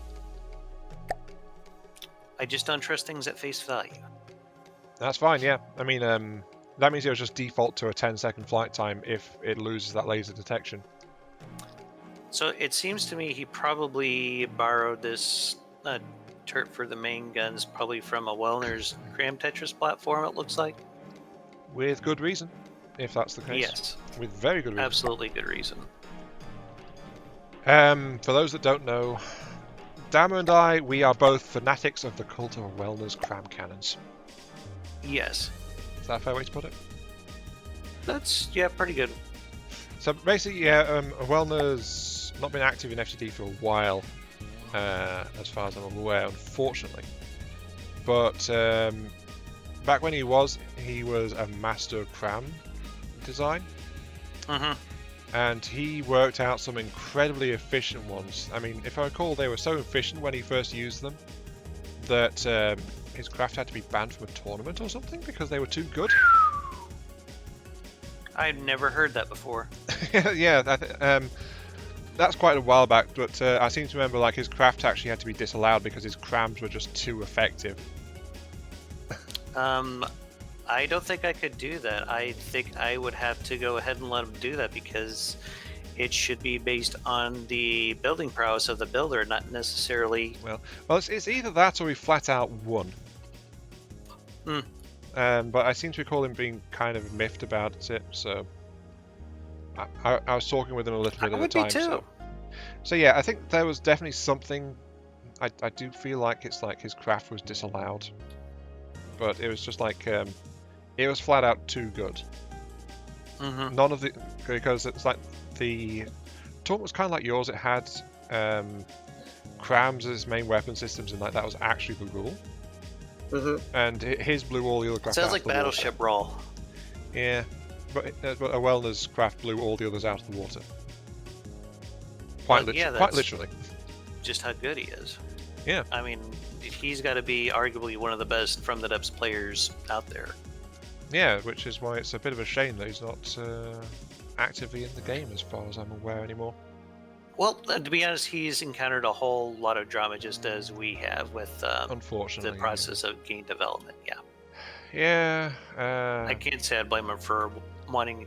I just don't trust things at face value.
That's fine, yeah. I mean, that means it'll just default to a 10-second flight time if it loses that laser detection.
So it seems to me he probably borrowed this turret for the main guns probably from a Wellner's Cram Tetris platform, it looks like.
With good reason, if that's the case.
Yes.
With very good reason.
Absolutely good reason.
For those that don't know, Dama and I, we are both fanatics of the cult of Wellner's cram cannons.
Yes.
Is that a fair way to put it?
That's, yeah, pretty good.
So basically, yeah, Wellner's not been active in FTD for a while, as far as I'm aware, unfortunately. But back when he was a master of cram design. And he worked out some incredibly efficient ones. I mean, if I recall, they were so efficient when he first used them that his craft had to be banned from a tournament or something because they were too good.
I've never heard that before.
Yeah, that's quite a while back, but I seem to remember like his craft actually had to be disallowed because his crams were just too effective.
I don't think I could do that. I think I would have to go ahead and let him do that because it should be based on the building prowess of the builder, not necessarily...
Well, it's either that or he flat out won. But I seem to recall him being kind of miffed about it, so... I was talking with him a little bit at the time.
I would be too.
So yeah, I think there was definitely something... I do feel like it's like his craft was disallowed. But it was just like... it was flat out too good. None of the... Because it's like the tournament was kind of like yours. It had crams as main weapon systems, and like that was actually the rule. And his blew all the other craft.
Sounds like Battleship Brawl.
Yeah, but a Wellner's craft blew all the others out of the water. Quite literally.
Just how good he is.
Yeah.
I mean, he's got to be arguably one of the best from the depths players out there.
Yeah, which is why it's a bit of a shame that he's not actively in the game as far as I'm aware anymore.
Well, to be honest, he's encountered a whole lot of drama just as we have with the
Unfortunately.
process of game development. Yeah.
Yeah.
I can't say I blame him for wanting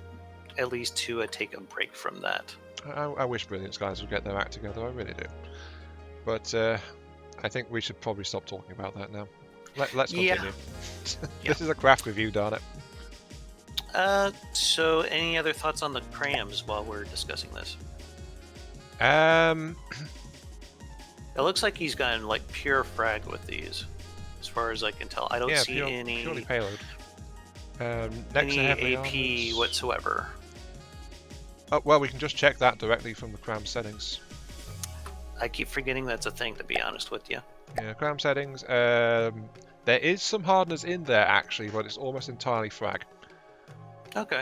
at least to take a break from that.
I wish Brilliance guys would get their act together, I really do. But I think we should probably stop talking about that now. Let's continue.
Yeah.
This is a craft review, darn it.
So any other thoughts on the crams while we're discussing this?
Um,
It looks like he's gotten like pure frag with these, as far as I can tell. I don't see
purely payload. Next
any
to heavy
AP
armors.
whatsoever.
Oh, well, we can just check that directly from the cram settings.
I keep forgetting that's a thing, to be honest with you.
Yeah, cram settings. There is some hardness in there actually, but it's almost entirely frag.
Okay.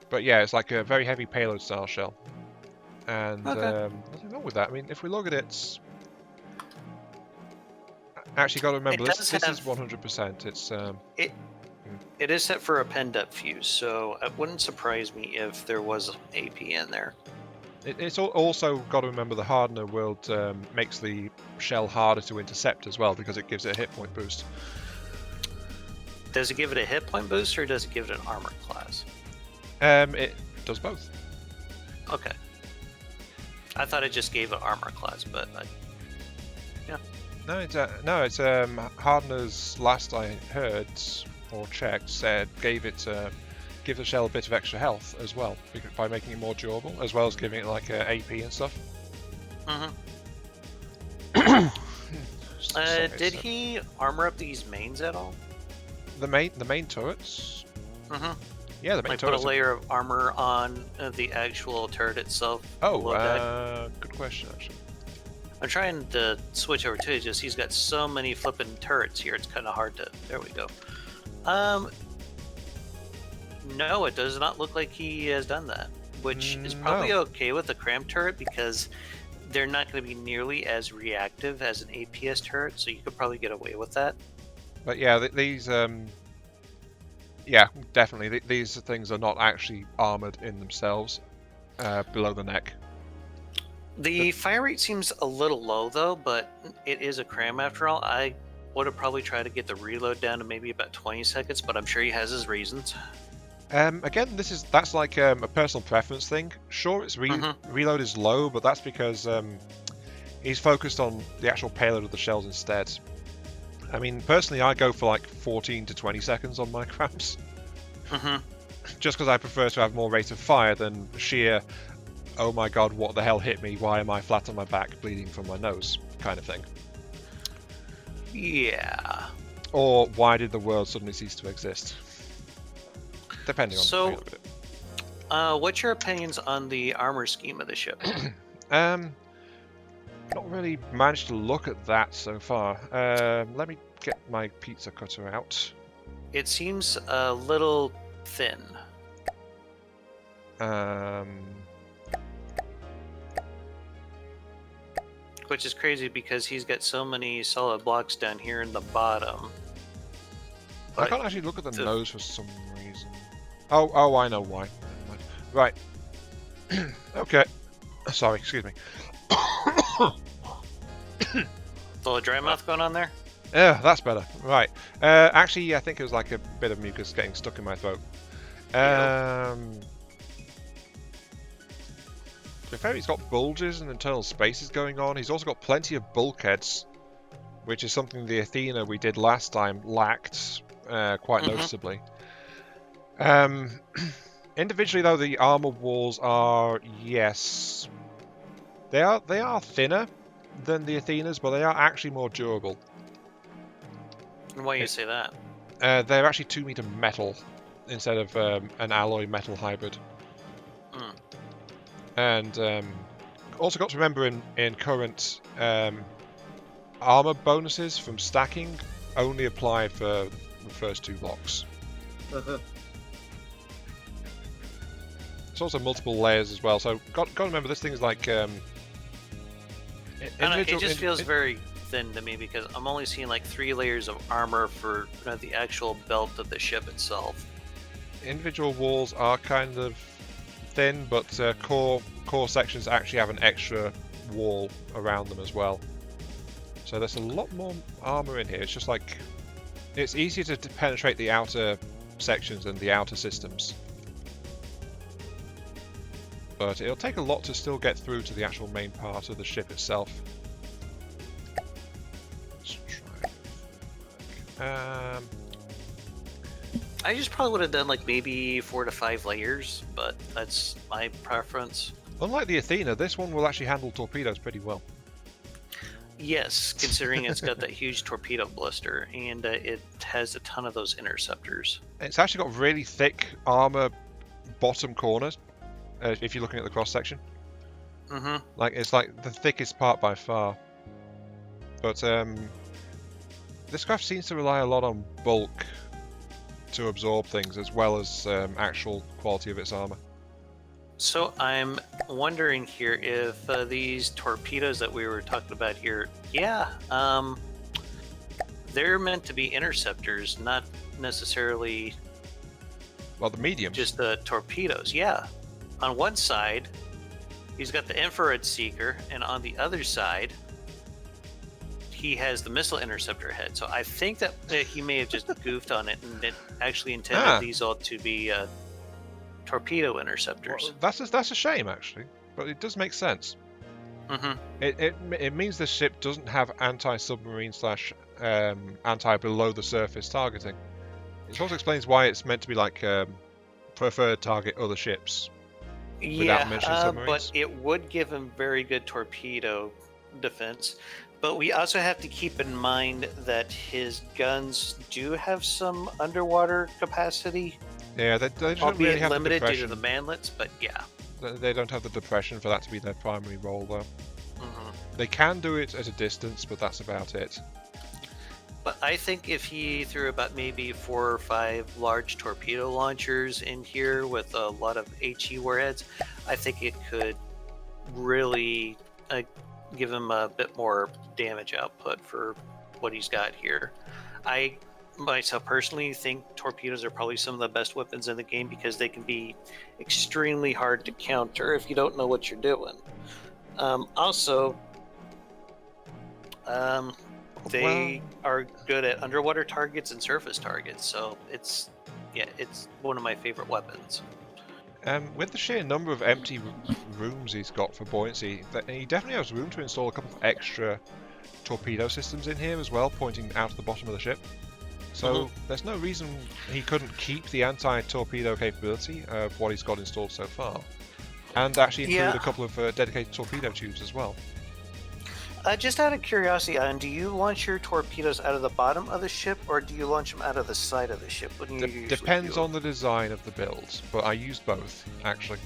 But yeah, it's like a very heavy payload style shell. And nothing wrong with that. I mean, if we look at it, actually got to remember this is 100%. It's
it is set for a penned up fuse, so it wouldn't surprise me if there was AP in there.
It's also got to remember the hardener world makes the shell harder to intercept as well because it gives it a hit point boost.
Does it give it a hit point boost or does it give it an armor class?
It does both.
Okay. I thought it just gave an armor class, but yeah.
No, it's hardeners. Last I heard or checked, said give the shell a bit of extra health as well by making it more durable, as well as giving it like AP and stuff.
Did he armor up these mains at all?
The main turrets. Yeah, the main
like
turrets.
Put a layer of armor on the actual turret itself.
Oh, good question actually.
I'm trying to switch over to it. Just he's got so many flipping turrets here. It's kind of hard to. There we go. No, it does not look like he has done that, which is probably okay with the cram turret because they're not going to be nearly as reactive as an APS turret, so you could probably get away with that.
But yeah, these yeah, definitely these things are not actually armored in themselves below the neck.
The fire rate seems a little low though, but it is a cram after all. I would have probably tried to get the reload down to maybe about 20 seconds, but I'm sure he has his reasons.
Again, that's like a personal preference thing. Sure, its reload is low, but that's because he's focused on the actual payload of the shells instead. I mean, personally, I go for like 14 to 20 seconds on my crams. Just because I prefer to have more rate of fire than sheer, oh my god, what the hell hit me? Why am I flat on my back, bleeding from my nose, kind of thing.
Yeah.
Or why did the world suddenly cease to exist? Depending on the payload.
What's your opinions on the armor scheme of the ship?
Not really managed to look at that so far. Let me get my pizza cutter out.
It seems a little thin. Which is crazy because he's got so many solid blocks down here in the bottom.
I can't actually look at the nose for some reason. Oh, I know why. Right. Okay. Sorry, excuse me.
A little dry mouth going on there?
Yeah, that's better. Right. Actually, I think it was like a bit of mucus getting stuck in my throat. To be fair, he's got bulges and internal spaces going on. He's also got plenty of bulkheads, which is something the Athena we did last time lacked quite noticeably. Individually, though, the armor walls are, yes, they are thinner than the Athenas, but they are actually more durable.
And why do you say that?
They're actually 2 meter metal instead of an alloy metal hybrid. And also got to remember in current armor bonuses from stacking only apply for the first 2 blocks. It's also multiple layers as well, so got to remember this thing is like
it just feels very thin to me because I'm only seeing like 3 layers of armor for the actual belt of the ship itself.
Individual walls are kind of thin, but core sections actually have an extra wall around them as well. So there's a lot more armor in here. It's just like it's easier to penetrate the outer sections than the outer systems. But it'll take a lot to still get through to the actual main part of the ship itself. Let's try.
I just probably would have done like maybe 4 to 5 layers, but that's my preference.
Unlike the Athena, this one will actually handle torpedoes pretty well.
Yes, considering it's got that huge torpedo blister, and it has a ton of those interceptors.
It's actually got really thick armor bottom corners, if you're looking at the cross section.
Mm-hmm.
Like it's like the thickest part by far. But this craft seems to rely a lot on bulk to absorb things, as well as actual quality of its armor.
So I'm wondering here if these torpedoes that we were talking about here, they're meant to be interceptors, not necessarily.
Well, the mediums.
Just the torpedoes, yeah. On one side, he's got the infrared seeker, and on the other side, he has the missile interceptor head. So I think that he may have just goofed on it and actually intended these all to be torpedo interceptors.
Well, that's a shame, actually, but it does make sense.
Mm-hmm.
It means the ship doesn't have anti-submarine / anti-below-the-surface targeting. It also explains why it's meant to be like preferred target other ships. Without mentioning submarines.
But it would give him very good torpedo defense. But we also have to keep in mind that his guns do have some underwater capacity.
Yeah, they don't really have
limited
the
due to the mantlets, but yeah.
They don't have the depression for that to be their primary role, though.
Mm-hmm.
They can do it at a distance, but that's about it.
But I think if he threw about maybe 4 or 5 large torpedo launchers in here with a lot of HE warheads, I think it could really give him a bit more damage output for what he's got here. I myself personally think torpedoes are probably some of the best weapons in the game because they can be extremely hard to counter if you don't know what you're doing. They are good at underwater targets and surface targets, so it's one of my favorite weapons.
With the sheer number of empty rooms he's got for buoyancy, he definitely has room to install a couple of extra torpedo systems in here as well, pointing out at the bottom of the ship. So there's no reason he couldn't keep the anti-torpedo capability of what he's got installed so far, and actually include a couple of dedicated torpedo tubes as well.
Just out of curiosity, Alan, do you launch your torpedoes out of the bottom of the ship, or do you launch them out of the side of the ship?
Depends on the design of the build, but I use both, actually.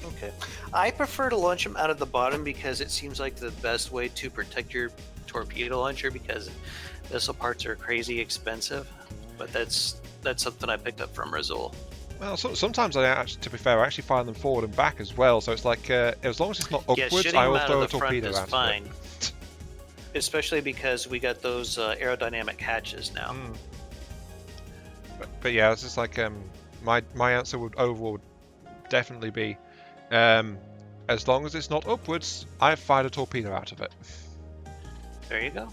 Okay. I prefer to launch them out of the bottom because it seems like the best way to protect your torpedo launcher, because missile parts are crazy expensive. But that's something I picked up from Razul.
Well, sometimes to be fair, I actually fire them forward and back as well. So it's like as long as it's not upwards, I will throw a torpedo out of it.
Especially because we got those aerodynamic hatches now.
But yeah, it's just like my answer would overall definitely be as long as it's not upwards, I've fired a torpedo out of it.
There you go.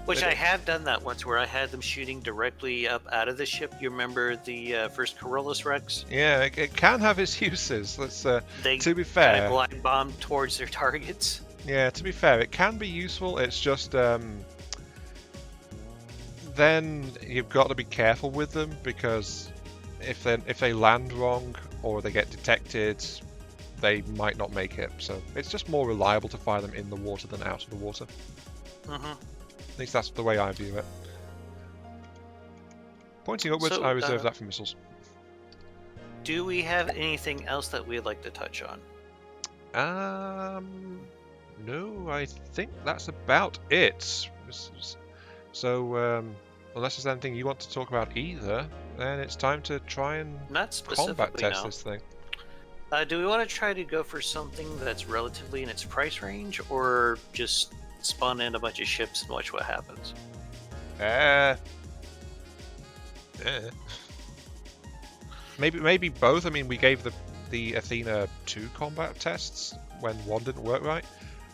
Which I have done that once, where I had them shooting directly up out of the ship. You remember the first Corollas Rex?
Yeah, it can have its uses. Let's to be fair,
kind of glide bomb towards their targets.
Yeah, to be fair, it can be useful. It's just then you've got to be careful with them, because if they land wrong or they get detected, they might not make it. So it's just more reliable to fire them in the water than out of the water. At least that's the way I view it. Pointing upwards, I reserve that for missiles.
Do we have anything else that we'd like to touch on?
No, I think that's about it. So, unless there's anything you want to talk about either, then it's time to try and combat test this thing.
Do we want to try to go for something that's relatively in its price range, or just spawn in a bunch of ships and watch what happens.
Maybe both. I mean, we gave the Athena 2 combat tests when one didn't work right.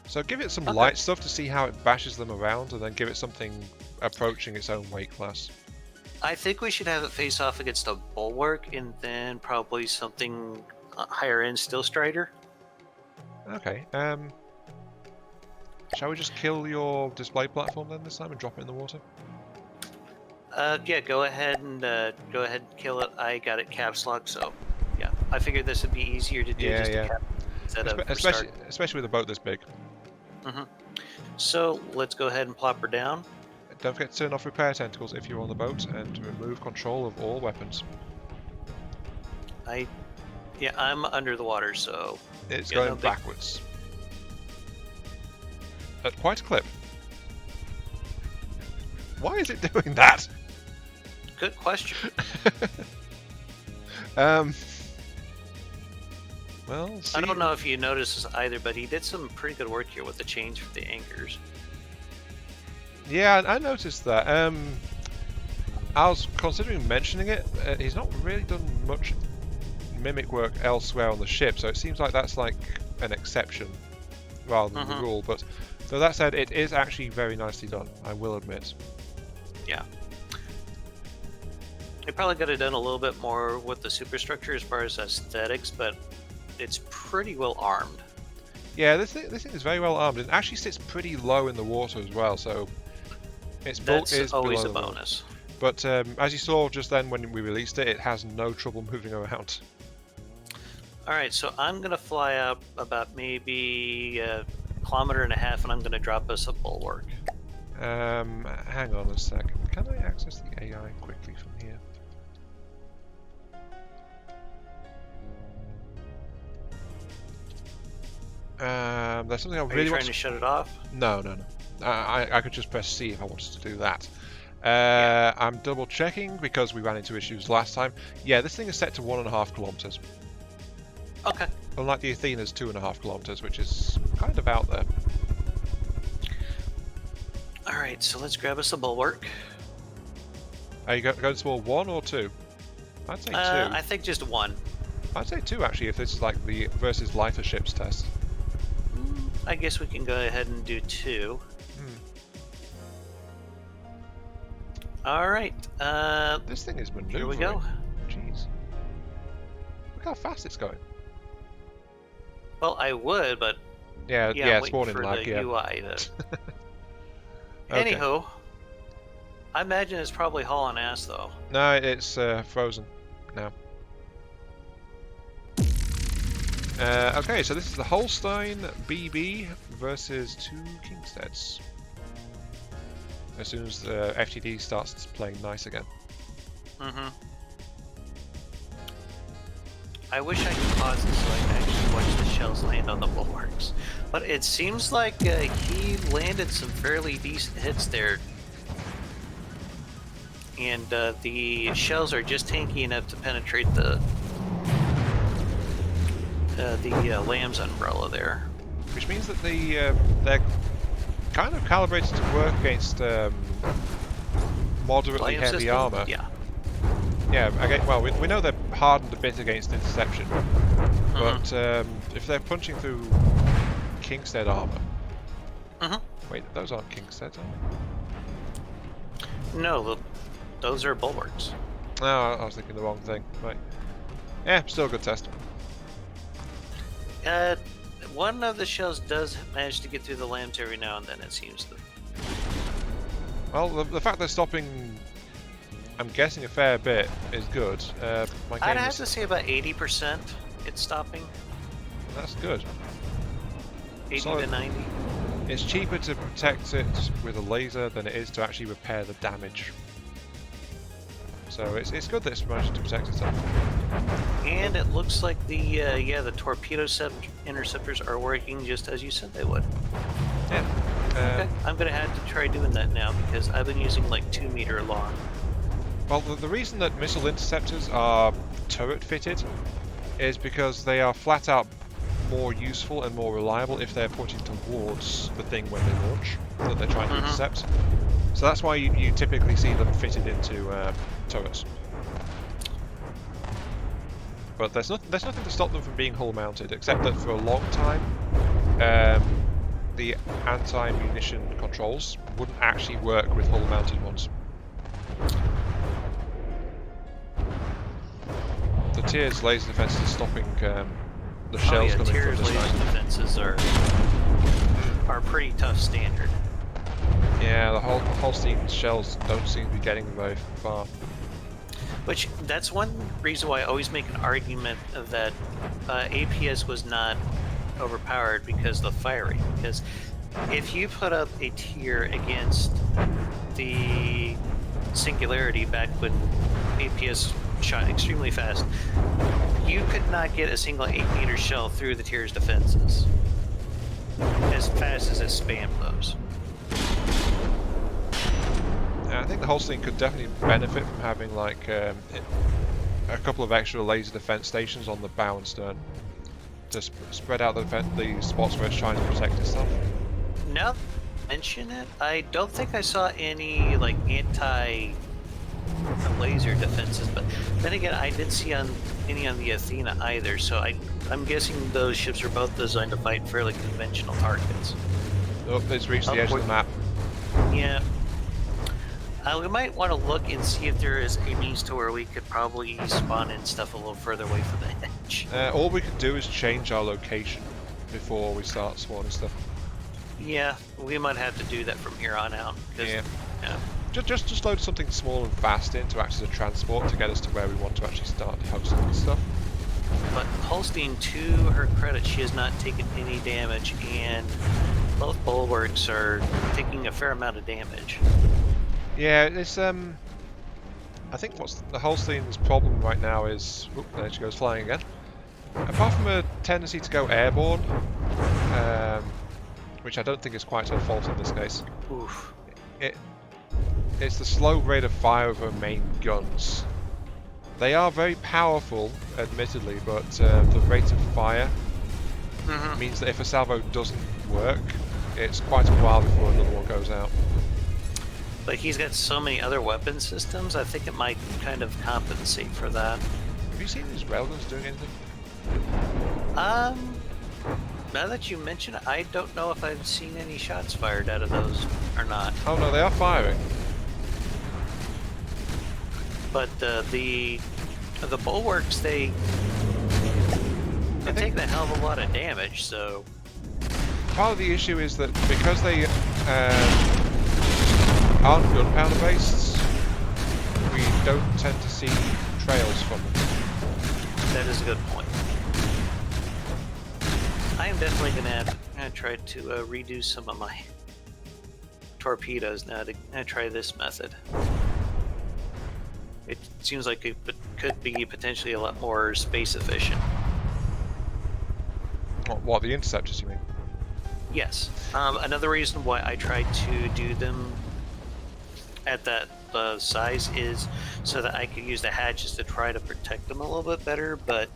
So give it some light stuff to see how it bashes them around, and then give it something approaching its own weight class.
I think we should have it face off against a bulwark, and then probably something higher end Steel Strider.
Okay. Shall we just kill your display platform then this time and drop it in the water?
Yeah, go ahead and kill it. I got it caps locked, so yeah. I figured this would be easier to do
Yeah,
just
yeah.
to cap instead of
especially with a boat this big.
So let's go ahead and plop her down.
Don't forget to turn off repair tentacles if you're on the boat, and to remove control of all weapons.
I'm under the water, so
it's going backwards at quite a clip. Why is it doing that?
Good question.
Well,
I don't know if you noticed this either, but he did some pretty good work here with the change for the anchors.
Yeah, I noticed that. I was considering mentioning it. He's not really done much mimic work elsewhere on the ship, so it seems like that's like an exception rather than the rule. But though that said, it is actually very nicely done, I will admit.
Yeah. They probably could have done a little bit more with the superstructure as far as aesthetics, but it's pretty well armed.
Yeah, this thing is very well armed. It actually sits pretty low in the water as well, so its bulk is
always a
below
bonus.
But as you saw just then when we released it, it has no trouble moving around.
Alright, so I'm going to fly up about maybe a kilometer and a half, and I'm going to drop us a bulwark.
Hang on a second. Can I access the AI quickly from here? There's something I really want
to shut it off?
No. I could just press C if I wanted to do that. I'm double checking because we ran into issues last time. Yeah, this thing is set to 1.5 kilometers.
Okay.
Unlike the Athena's 2.5 kilometers, which is kind of out there.
Alright, so let's grab us a bulwark.
Are you going to 1 or 2? I'd say 2.
I think just 1.
I'd say 2 actually, if this is like the versus lighter ships test.
I guess we can go ahead and do 2. Alright,
this thing is maneuvering.
Here we go.
Jeez. Look how fast it's going.
Well, I would, but
yeah, spawning
for
lag,
the
yeah.
UI to...
Okay.
Anywho, I imagine it's probably hauling ass though.
No, it's frozen now. Okay, so this is the Holstein BB versus 2 Kingsteads. As soon as the FTD starts playing nice again.
I wish I could pause this so I could actually watch the shells land on the bulwarks. But it seems like he landed some fairly decent hits there. And the shells are just tanky enough to penetrate the Lamb's umbrella there.
Which means that they're kind of calibrated to work against moderately heavy
system?
armor.
Yeah.
Yeah, again, well, we know they're hardened a bit against interception, but if they're punching through Kingstead armor... Wait, those aren't Kingsteads, are they?
No, those are bulwarks.
No, I was thinking the wrong thing. Right. Yeah, still a good test.
One of the shells does manage to get through the Lambs every now and then, it seems to.
Well, the fact they're stopping, I'm guessing a fair bit, is good.
I'd have to say about 80% it's stopping.
That's good.
80 to 90.
It's cheaper to protect it with a laser than it is to actually repair the damage. So it's good that it's managed to protect itself.
And it looks like the torpedo interceptors are working just as you said they would.
Yeah.
Okay, I'm gonna have to try doing that now because I've been using like 2 meter long.
Well, the reason that missile interceptors are turret fitted is because they are flat out more useful and more reliable if they're pointing towards the thing when they launch that they're trying to intercept. So that's why you typically see them fitted into turrets. But there's nothing to stop them from being hull mounted, except that for a long time, the anti-munition controls wouldn't actually work with hull mounted ones. The Tier's laser defense is stopping the shells coming
Tier's
from this
laser
side.
defenses are pretty tough standard.
Yeah, the Holstein shells don't seem to be getting very far.
Which, that's one reason why I always make an argument that APS was not overpowered because of the firing. Because if you put up a tier against the Singularity back when APS shot extremely fast, you could not get a single 8-meter shell through the tier's defenses as fast as it spammed those.
I think the Holstein could definitely benefit from having like a couple of extra laser defense stations on the bow and stern to spread out the spots where it's trying to protect itself.
Now that you mention it, I don't think I saw any like anti-laser defenses, but then again, I didn't see any on the Athena either. So I'm guessing those ships are both designed to fight fairly conventional targets.
Oh, it's reached the edge of the map.
Yeah. We might want to look and see if there is a means to where we could probably spawn in stuff a little further away from the edge.
All we could do is change our location before we start spawning stuff.
Yeah, we might have to do that from here on out.
Yeah.
Yeah.
Just load something small and fast in to act as a transport to get us to where we want to actually start hosting this stuff.
But Holstein, to her credit, she has not taken any damage, and both bulwarks are taking a fair amount of damage.
Yeah, it's I think what's the Holstein's problem right now is, oop, there she goes flying again. Apart from a tendency to go airborne, which I don't think is quite her fault in this case.
Oof.
It's the slow rate of fire of her main guns. They are very powerful, admittedly, but the rate of fire means that if a salvo doesn't work, it's quite a while before another one goes out.
But he's got so many other weapon systems, I think it might kind of compensate for that.
Have you seen these railguns doing anything?
Now that you mention it, I don't know if I've seen any shots fired out of those or not.
Oh no, they are firing.
But the bulwarks, they take a hell of a lot of damage, so...
Part of the issue is that because they aren't gunpowder based, we don't tend to see trails from them.
That is a good point. I am definitely going to have to try to redo some of my torpedoes now to try this method. It seems like it could be potentially a lot more space efficient.
What, the interceptors you mean?
Yes. Another reason why I tried to do them at that size is so that I could use the hatches to try to protect them a little bit better, but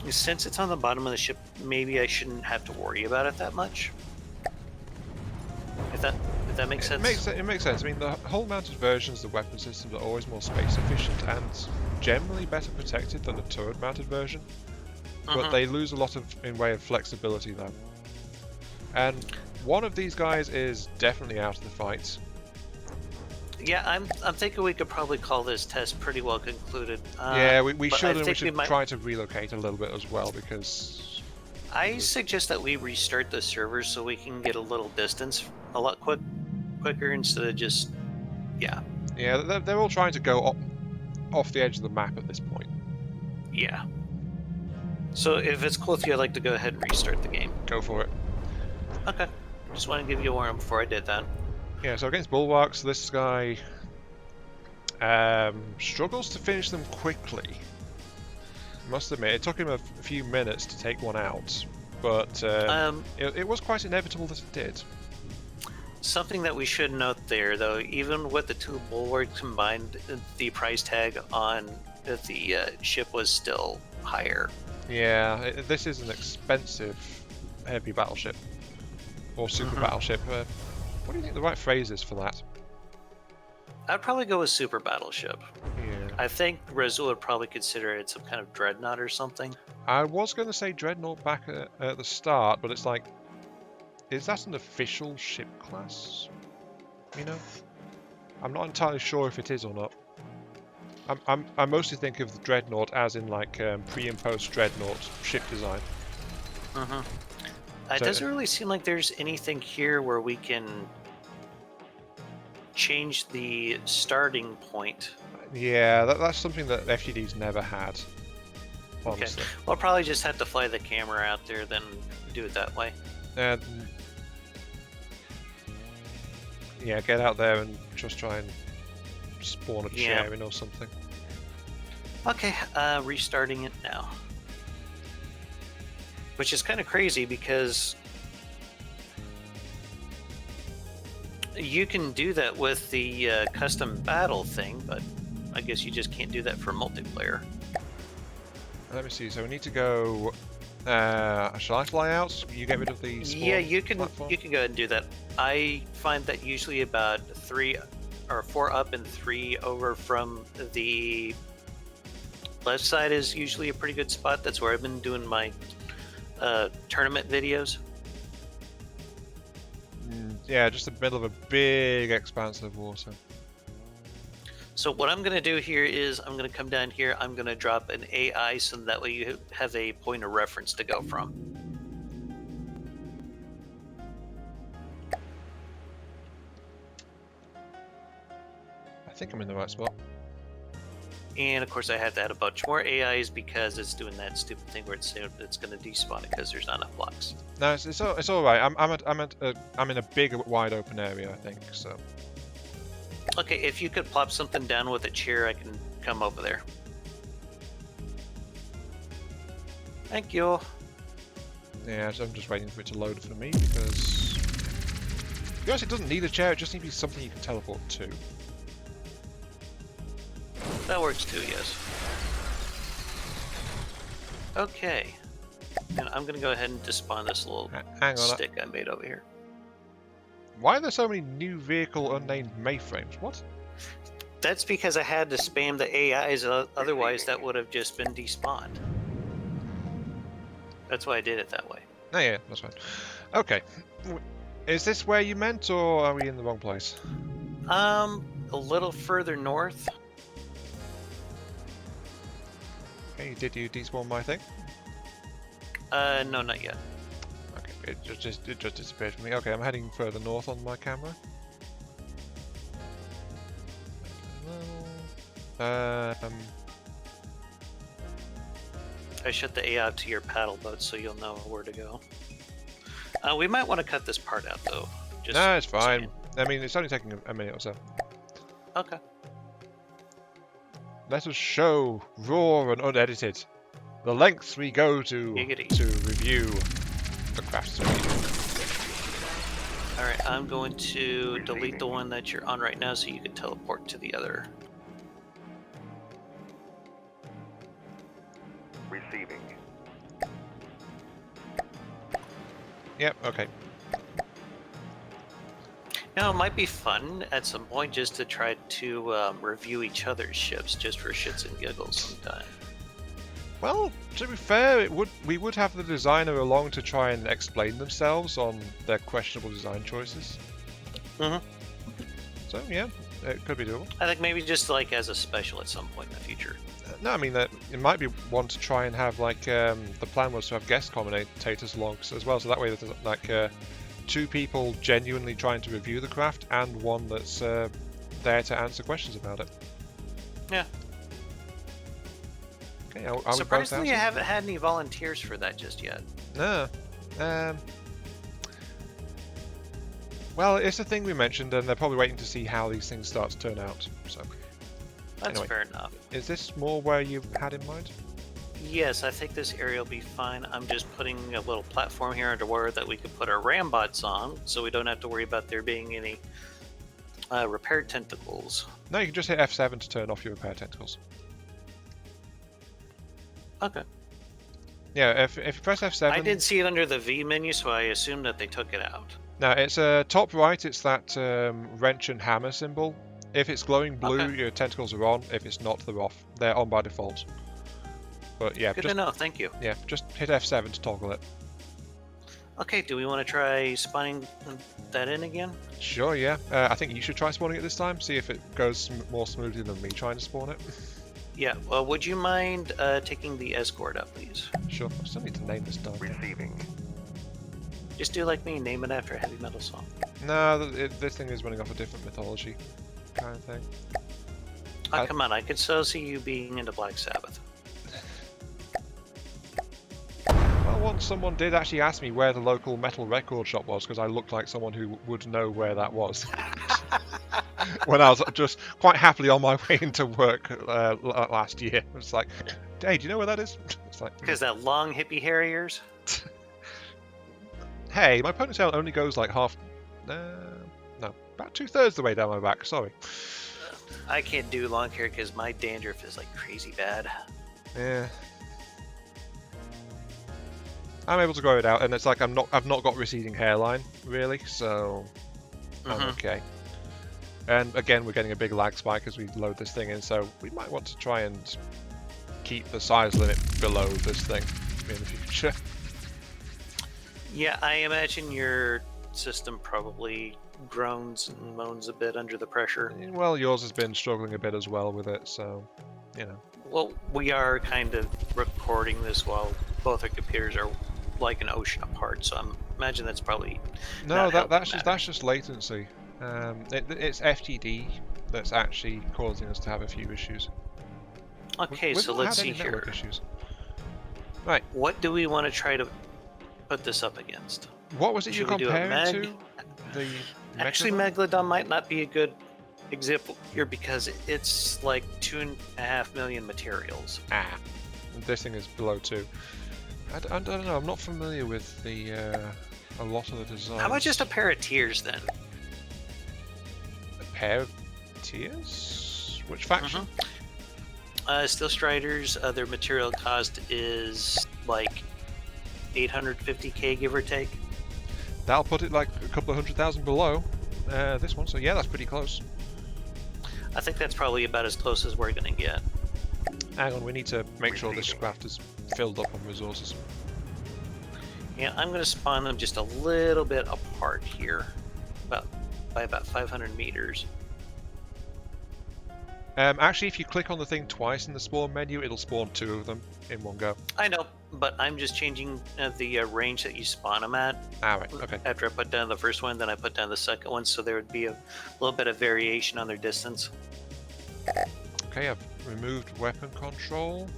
since it's on the bottom of the ship, maybe I shouldn't have to worry about it that much. If that makes sense.
It makes sense. I mean, the hull-mounted versions of the weapon systems are always more space efficient and generally better protected than the turret-mounted version, but they lose a lot in way of flexibility though. And one of these guys is definitely out of the fight.
Yeah, I'm thinking we could probably call this test pretty well concluded.
Yeah, we should, and we should
might...
try to relocate a little bit as well, because...
I suggest that we restart the server so we can get a little distance a lot quicker instead of just... Yeah.
Yeah, they're all trying to go off the edge of the map at this point.
Yeah. So if it's cool with you, I'd like to go ahead and restart the game.
Go for it.
Okay. Just want to give you a warning before I did that.
Yeah, so against bulwarks, this guy struggles to finish them quickly. Must admit, it took him a few minutes to take one out, but it was quite inevitable that it did.
Something that we should note there, though, even with the two bulwarks combined, the price tag on the ship was still higher.
Yeah, this is an expensive heavy battleship. Or super battleship. What do you think the right phrase is for that?
I'd probably go with super battleship.
Yeah.
I think Rezul would probably consider it some kind of dreadnought or something.
I was going to say dreadnought back at the start, but it's like, is that an official ship class? You know, I'm not entirely sure if it is or not. I mostly think of the dreadnought as in like pre and post dreadnought ship design.
It doesn't really seem like there's anything here where we can change the starting point.
Yeah, that's something that FTD's never had. Honestly.
Okay. We'll probably just have to fly the camera out there, then do it that way.
Yeah, get out there and just try and spawn a chair in or something.
Okay, restarting it now. Which is kind of crazy because you can do that with the custom battle thing, but I guess you just can't do that for multiplayer.
Let me see. So we need to go. Shall I fly out? You get rid of the spawn
you can
platform?
go ahead and do that. I find that usually about 3 or 4 up and 3 over from the left side is usually a pretty good spot. That's where I've been doing my tournament videos.
Yeah, just in the middle of a big expanse of water.
So what I'm going to do here is I'm going to come down here. I'm going to drop an AI so that way you have a point of reference to go from.
I think I'm in the right spot.
And of course I have to add a bunch more AIs because it's doing that stupid thing where it's going to despawn it because there's not enough blocks.
No, it's all right. I'm in a big, wide open area, I think. So.
Okay, if you could plop something down with a chair, I can come over there. Thank you.
Yeah, so I'm just waiting for it to load for me because. To be honest, it doesn't need a chair. It just needs to be something you can teleport to.
That works too, yes. Okay. And I'm going to go ahead and despawn this little stick I made over here.
Why are there so many new vehicle unnamed Mayframes? What?
That's because I had to spam the AIs, otherwise that would have just been despawned. That's why I did it that way.
Oh yeah, that's fine. Okay. Is this where you meant, or are we in the wrong place?
A little further north.
Okay, did you despawn my thing?
No, not yet.
Okay, it just disappeared from me. Okay, I'm heading further north on my camera.
I shut the AI to your paddle boat so you'll know where to go. We might want to cut this part out though.
No, it's fine. I mean, it's only taking a minute or so.
Okay.
Let us show, raw and unedited, the lengths we go to review the craft suite.
Alright, I'm going to delete the one that you're on right now so you can teleport to the other.
Receiving.
Yep, okay.
Now, it might be fun at some point just to try to review each other's ships just for shits and giggles sometime.
Well, to be fair, we would have the designer along to try and explain themselves on their questionable design choices.
Mm-hmm.
So yeah, it could be doable.
I think maybe just like as a special at some point in the future.
No, I mean that it might be one to try and have like the plan was to have guest commentators along as well, so that way there's like 2 people genuinely trying to review the craft and one that's there to answer questions about it.
Yeah.
Okay, are
surprisingly, I haven't had any volunteers for that just yet.
No. Well, it's a thing we mentioned, and they're probably waiting to see how these things start to turn out. So.
That's
anyway,
fair enough.
Is this more where you had in mind?
Yes, I think this area will be fine. I'm just putting a little platform here underwater that we could put our rambots on, so we don't have to worry about there being any repair tentacles.
No, you can just hit F7 to turn off your repair tentacles.
Okay.
Yeah, if you press F7...
I did see it under the V menu, so I assumed that they took it out.
Now, it's top right, it's that wrench and hammer symbol. If it's glowing blue,
Okay.
your tentacles are on. If it's not, they're off. They're on by default. But yeah,
Good to know, thank you.
Yeah, just hit F7 to toggle it.
Okay, do we want to try spawning that in again?
Sure, yeah. I think you should try spawning it this time. See if it goes more smoothly than me trying to spawn it.
Yeah, well, would you mind taking the escort up, please?
Sure. I still need to name this dog.
Receiving.
Just do like me, name it after a heavy metal song.
No, this thing is running off a different mythology kind of thing.
Oh, come on, I could so see you being into Black Sabbath.
Well, once someone did actually ask me where the local metal record shop was, because I looked like someone who would know where that was. When I was just quite happily on my way into work last year. It was like, hey, do you know where that is? It's like,
Because that long hippie hair of yours?
hey, my ponytail only goes like half... no, about 2/3 the way down my back, sorry.
I can't do long hair because my dandruff is like crazy bad.
Yeah. I'm able to grow it out, and it's like I've not got receding hairline, really, so I'm okay. And again, we're getting a big lag spike as we load this thing in, so we might want to try and keep the size limit below this thing in the future.
Yeah, I imagine your system probably groans and moans a bit under the pressure.
Well, yours has been struggling a bit as well with it, so, you know.
Well, we are kind of recording this while both our computers are like an ocean apart, so I imagine that's probably
No,
not
that's just latency. It's FTD that's actually causing us to have a few issues.
Okay,
We've
so
not
let's
had
see
any network
here.
issues. Right.
What do we want to try to put this up against?
What was it you
Should we do a
compared to? The
Actually,
Megalodon?
Megalodon might not be a good example here because it's like 2.5 million materials.
Ah, this thing is below 2. I don't know. I'm not familiar with the a lot of the designs.
How about just a pair of tiers then?
A pair of tiers? Which faction?
Steel Striders, their material cost is like 850k, give or take.
That'll put it like a couple of 100,000 below this one. So yeah, that's pretty close.
I think that's probably about as close as we're gonna get.
Hang on, we need to make sure this craft is filled up on resources.
Yeah, I'm gonna spawn them just a little bit apart here, by about 500 meters.
Actually, if you click on the thing twice in the spawn menu, it'll spawn 2 of them in one go.
I know, but I'm just changing the range that you spawn them at.
Ah, right, okay.
After I put down the first one, then I put down the second one, so there would be a little bit of variation on their distance.
Okay, I've removed weapon control.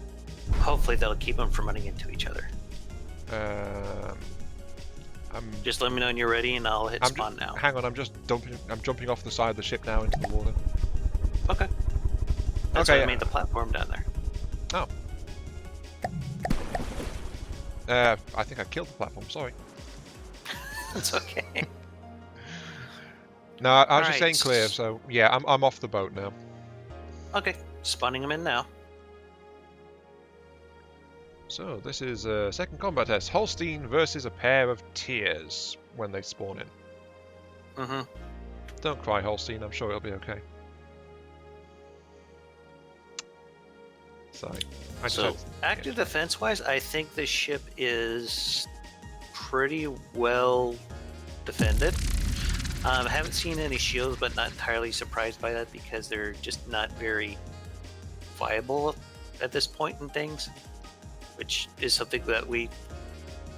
Hopefully that'll keep them from running into each other. Just let me know when you're ready, and I'll hit spawn now.
Hang on, I'm jumping off the side of the ship now into the water.
Okay. That's why I made the platform down there.
Oh. I think I killed the platform. Sorry.
That's okay.
No, I was just
Alright.
saying clear. So yeah, I'm off the boat now.
Okay, spawning them in now.
So this is a second combat test. Holstein versus a pair of tiers when they spawn in. Don't cry, Holstein. I'm sure it'll be okay. Sorry.
So, active defense-wise, I think this ship is pretty well defended. I haven't seen any shields, but not entirely surprised by that because they're just not very viable at this point in things, which is something that we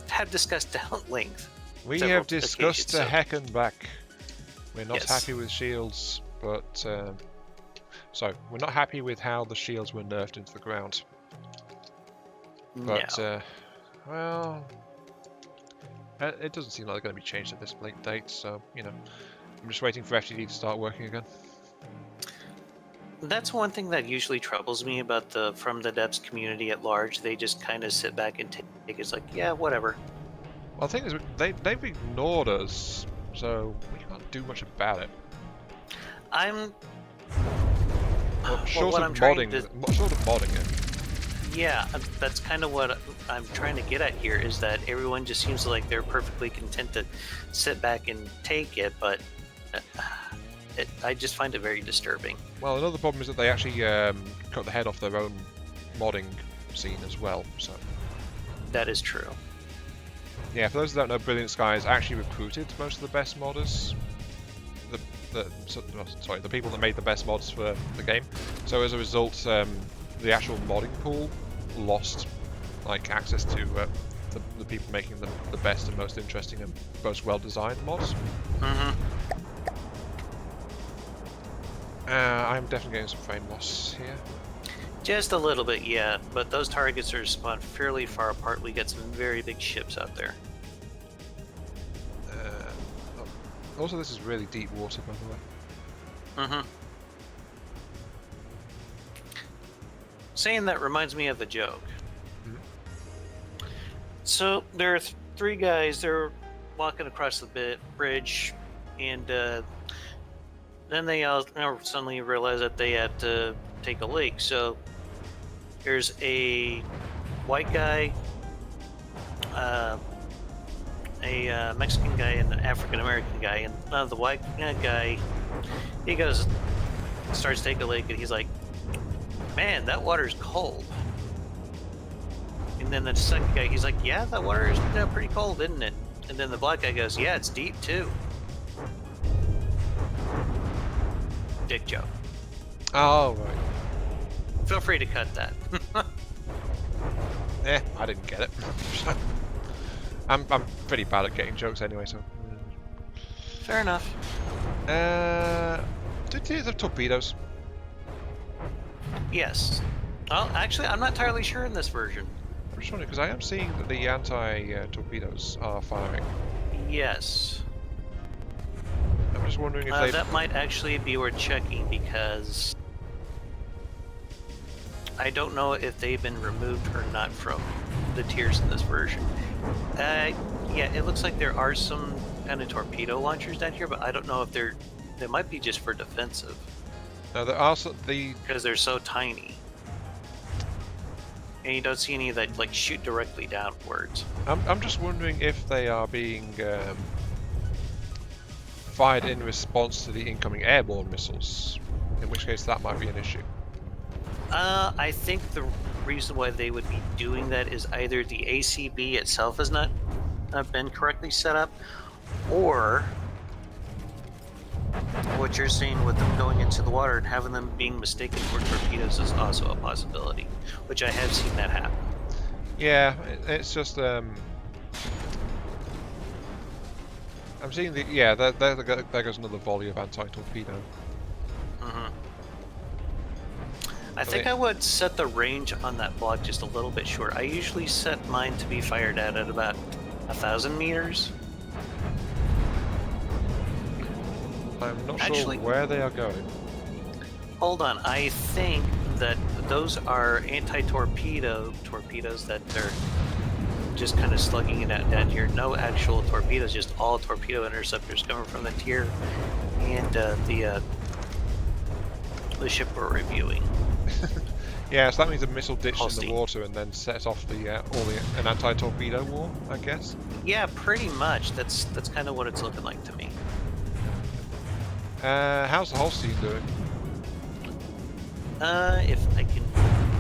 have discussed at length.
We
several
have discussed the
occasions,
heck and back. We're not
Yes.
happy with shields, but so we're not happy with how the shields were nerfed into the ground. But
No.
well, it doesn't seem like they're going to be changed at this late date. So you know, I'm just waiting for FTD to start working again.
That's one thing that usually troubles me about the From the Depths community at large. They just kind of sit back and take it's like, yeah, whatever.
Well, the thing is, they've ignored us, so we can't do much about it.
I'm
Well,
well,
short
what
of
I'm trying
modding,
to
short of modding it.
Yeah, that's kind of what I'm trying to get at here, is that everyone just seems like they're perfectly content to sit back and take it, but I just find it very disturbing.
Well, another problem is that they actually cut the head off their own modding scene as well, so...
That is true.
Yeah, for those that don't know, Brilliant Skies actually recruited most of the best modders. The people that made the best mods for the game. So as a result, the actual modding pool lost like access to the people making the best and most interesting and most well-designed mods. I'm definitely getting some frame loss here.
Just a little bit, yeah, but those targets are spawned fairly far apart. We get some very big ships out there.
Also, this is really deep water, by the way.
Saying that reminds me of a joke. So there are three guys. They're walking across the bridge, and then they all suddenly realize that they have to take a lake. So there's a white guy, a Mexican guy, and an African American guy. And the white guy, he starts to take a lake, and he's like, "Man, that water's cold." And then the second guy, he's like, "Yeah, that water is pretty cold, isn't it?" And then the black guy goes, "Yeah, it's deep too." Dick joke.
Oh, right.
Feel free to cut that.
I didn't get it. I'm pretty bad at getting jokes anyway, so...
Fair enough.
Do tears have torpedoes?
Yes. Well, actually, I'm not entirely sure in this version.
I'm just wondering, because I am seeing that the anti-torpedoes are firing.
Yes.
I'm just wondering if they...
That might actually be worth checking, because I don't know if they've been removed or not from the tiers in this version. Yeah, it looks like there are some kind of torpedo launchers down here, but I don't know if they might be just for defensive.
No, there are
because they're so tiny, and you don't see any that like shoot directly downwards.
I'm just wondering if they are being fired in response to the incoming airborne missiles, in which case that might be an issue.
I think the reason why they would be doing that is either the ACB itself has not been correctly set up, or what you're seeing with them going into the water and having them being mistaken for torpedoes is also a possibility, which I have seen that happen.
Yeah, it's just I'm seeing the there goes another volley of anti-torpedo.
I think I would set the range on that block just a little bit short. I usually set mine to be fired at about 1,000 meters.
I'm not sure where they are going.
Hold on, I think that those are torpedoes that they're just kind of slugging it out down here. No actual torpedoes, just all torpedo interceptors coming from the tier and the ship we're reviewing.
Yeah, so that means a missile ditched
Holstein.
in the water and then sets off an anti-torpedo war, I guess.
Yeah, pretty much. That's kind of what it's looking like to me.
How's the Holstein doing?
If I can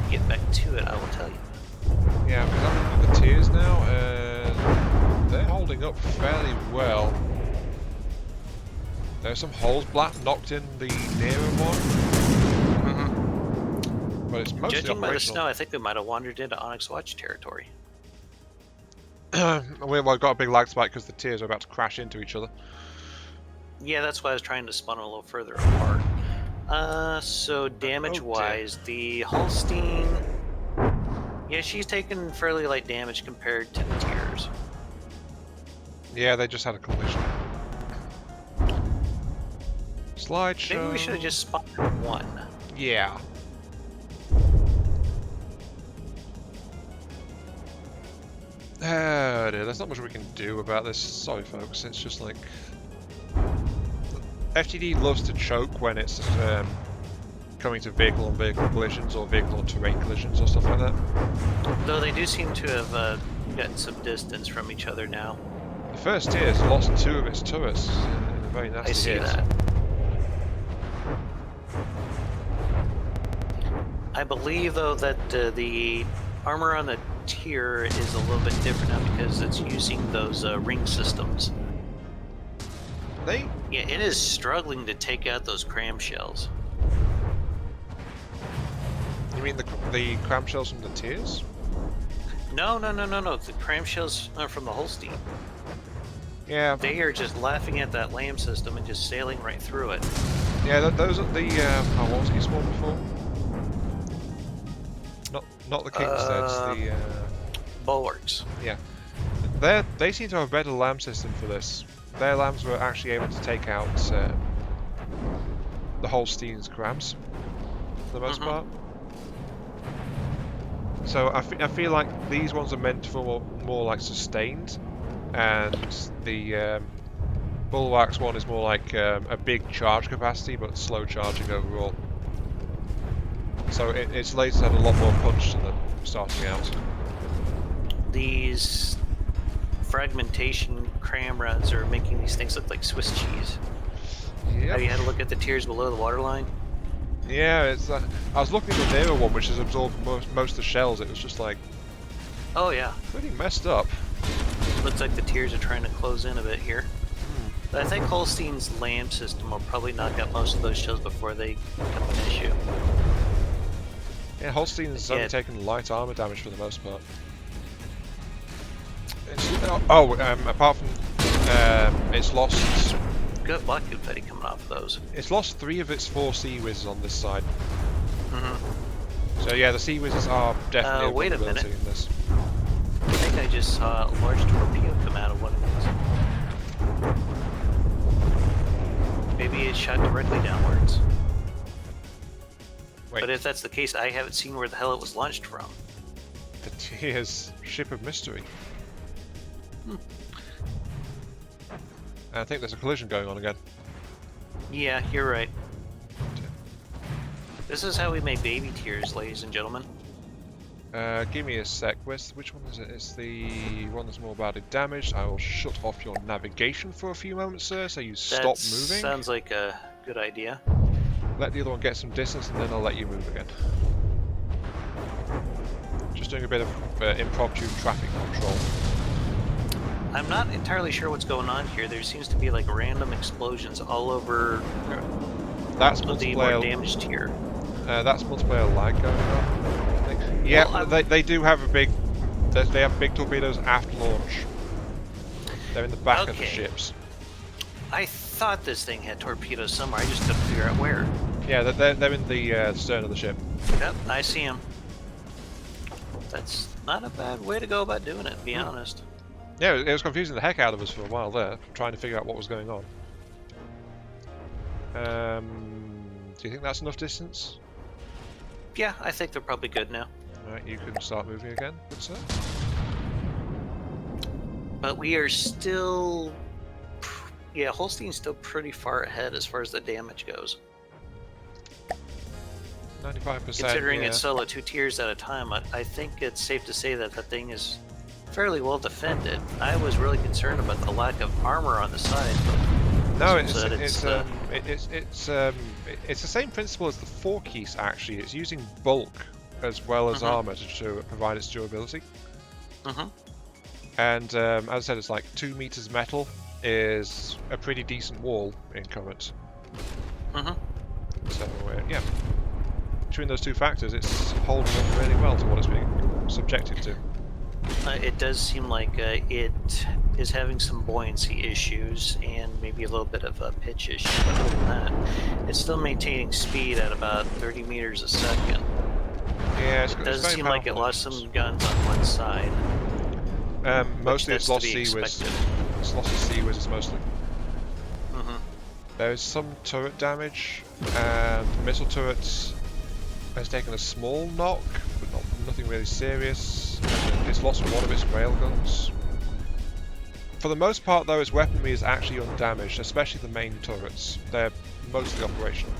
get back to it, I will tell you.
Yeah, because I'm looking at the tiers now, and they're holding up fairly well. There's some holes knocked in the nearer one. But it's mostly
Judging by the
operational.
snow, I think they might have wandered into Onyx Watch territory.
We've got a big lag spike because the tiers are about to crash into each other.
Yeah, that's why I was trying to spawn a little further apart. So damage-wise, the Holstein... Yeah, she's taken fairly light damage compared to the tiers.
Yeah, they just had a collision. Slideshow.
Maybe we should have just spawned one.
Yeah. Oh dear, there's not much we can do about this. Sorry folks, it's just like... FTD loves to choke when it's coming to vehicle-on-vehicle collisions or vehicle-on-terrain collisions or stuff like that.
Though they do seem to have gotten some distance from each other now.
The first tier has lost 2 of its turrets in a very nasty
I see
hit.
that. I believe, though, that the armor on the tier is a little bit different now because it's using those ring systems. Yeah, it is struggling to take out those cram shells.
You mean the cram shells from the tiers?
No. The cram shells are from the Holstein.
Yeah.
They are just laughing at that LAM system and just sailing right through it.
Yeah, those are the what was he spawned before? Not the Kingsteads, the
Bulwarks.
Yeah. They seem to have a better LAM system for this. Their LAMs were actually able to take out the Holstein's crams for the most part. So I feel like these ones are meant for more like sustained, and the Bulwarks one is more like a big charge capacity but slow charging overall. So its lasers had a lot more punch to them starting out.
These fragmentation cram runs are making these things look like Swiss cheese.
Yep.
Have you had a look at the tiers below the waterline?
Yeah, it's. I was looking at the nearer one, which has absorbed most of the shells. It was just like,
Oh yeah,
pretty messed up.
looks like the tiers are trying to close in a bit here. But I think Holstein's LAM system will probably knock out most of those shells before they become an issue.
Yeah, Holstein's only taken light armor damage for the most part. Apart from it's lost.
Good luck, confetti coming off of those.
It's lost 3 of its 4 Sea Whizzes on this side. So yeah, the Sea Whizzes are definitely
wait a minute.
in this.
I think I just saw a large torpedo come out of one of these. Maybe it shot directly downwards.
Wait.
But if that's the case, I haven't seen where the hell it was launched from.
The Tier's Ship of Mystery. I think there's a collision going on again.
Yeah, you're right. This is how we make baby tiers, ladies and gentlemen.
Give me a sec. Which one is it? It's the one that's more badly damaged. I will shut off your navigation for a few moments, sir, so you stop moving.
Sounds like a good idea.
Let the other one get some distance, and then I'll let you move again. Just doing a bit of impromptu traffic control.
I'm not entirely sure what's going on here. There seems to be like random explosions all over
That's
the more
multiplayer.
damaged tier.
That's multiplayer lag going on. I think. Yeah,
Well,
they do have a big. They have big torpedoes after launch. They're in the back of the ships.
I thought this thing had torpedoes somewhere. I just couldn't figure out where.
Yeah, they're in the stern of the ship.
Yep, I see them. That's not a bad way to go about doing it, to be honest.
Yeah, it was confusing the heck out of us for a while there, trying to figure out what was going on. Do you think that's enough distance?
Yeah, I think they're probably good now.
Alright, you can start moving again, good sir.
But we are still... Yeah, Holstein's still pretty far ahead as far as the damage goes.
95%.
Considering
yeah.
it's solo 2 tiers at a time, I think it's safe to say that the thing is fairly well defended. I was really concerned about the lack of armor on the side.
No, it's the same principle as the 4 keys actually. It's using bulk as well as armor to provide its durability. And as I said, it's like 2 meters metal is a pretty decent wall in current. So yeah, between those 2 factors, it's holding up really well to what it's being subjected to.
It does seem like it is having some buoyancy issues and maybe a little bit of a pitch issue, but other than that, it's still maintaining speed at about 30 meters a second.
Yeah,
it does seem like it lost some guns on one side.
Mostly it's lost Sea Whiz. It's lost the Sea Whizzes mostly. There is some turret damage, and the missile turrets has taken a small knock, but nothing really serious. It's lost one of its railguns. For the most part though, its weaponry is actually undamaged, especially the main turrets. They're mostly operational.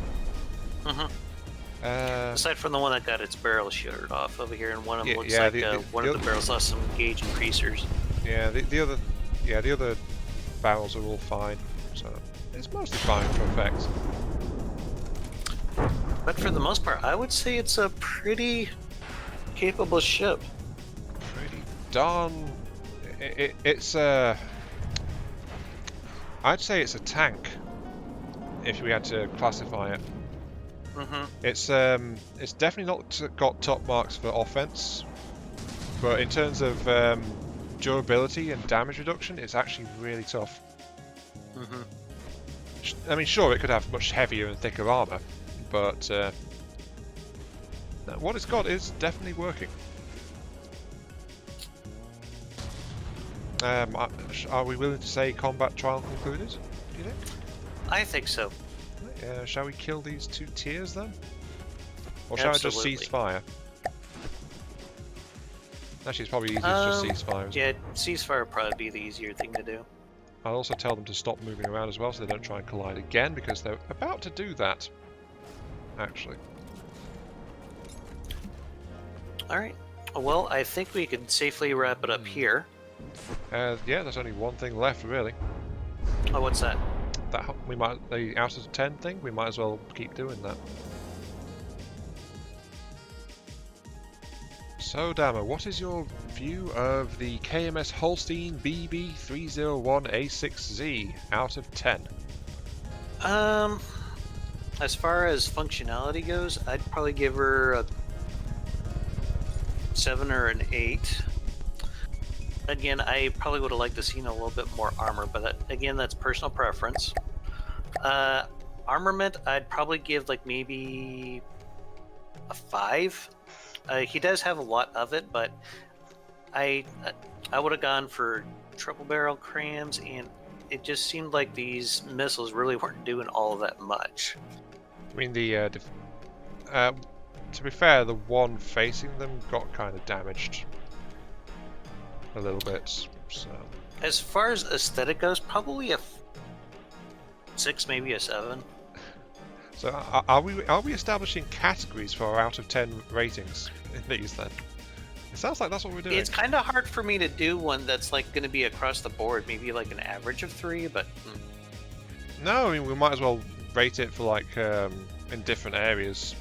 Aside from the one that got its barrel shuttered off over here, and one of them looks
yeah,
like one of the barrels lost some gauge increasers.
Yeah, the other barrels are all fine, so it's mostly fine for effect.
But for the most part, I would say it's a pretty capable ship.
Pretty darn. It's a. I'd say it's a tank, if we had to classify it. It's definitely not got top marks for offense, but in terms of durability and damage reduction, it's actually really tough. I mean, sure, it could have much heavier and thicker armor, but what it's got is definitely working. Are we willing to say combat trial concluded? Do you think?
I think so.
Shall we kill these 2 tiers then? Or shall I just cease fire? Actually, it's probably easier to just cease fire.
Yeah, ceasefire would probably be the easier thing to do.
I'll also tell them to stop moving around as well, so they don't try and collide again, because they're about to do that. Actually.
Alright.
Well, I think we can safely wrap it up here.
Yeah, there's only one thing left, really.
Oh, what's that?
The out of 10 thing, we might as well keep doing that. So, Dama, what is your view of the KMS Holstein BB301A6Z out of 10?
As far as functionality goes, I'd probably give her a 7 or an 8. Again, I probably would have liked to seen a little bit more armor, but again, that's personal preference. Armament, I'd probably give like maybe a 5. He does have a lot of it, but I would have gone for triple barrel crams, and it just seemed like these missiles really weren't doing all that much.
I mean, to be fair, the one facing them got kind of damaged a little bit. So,
as far as aesthetic goes, probably a 6, maybe a 7.
So are we establishing categories for our out of 10 ratings in these then? It sounds like that's what we're doing.
It's kind of hard for me to do one that's like going to be across the board, maybe like an average of 3, but
no, I mean, we might as well rate it for like in different areas.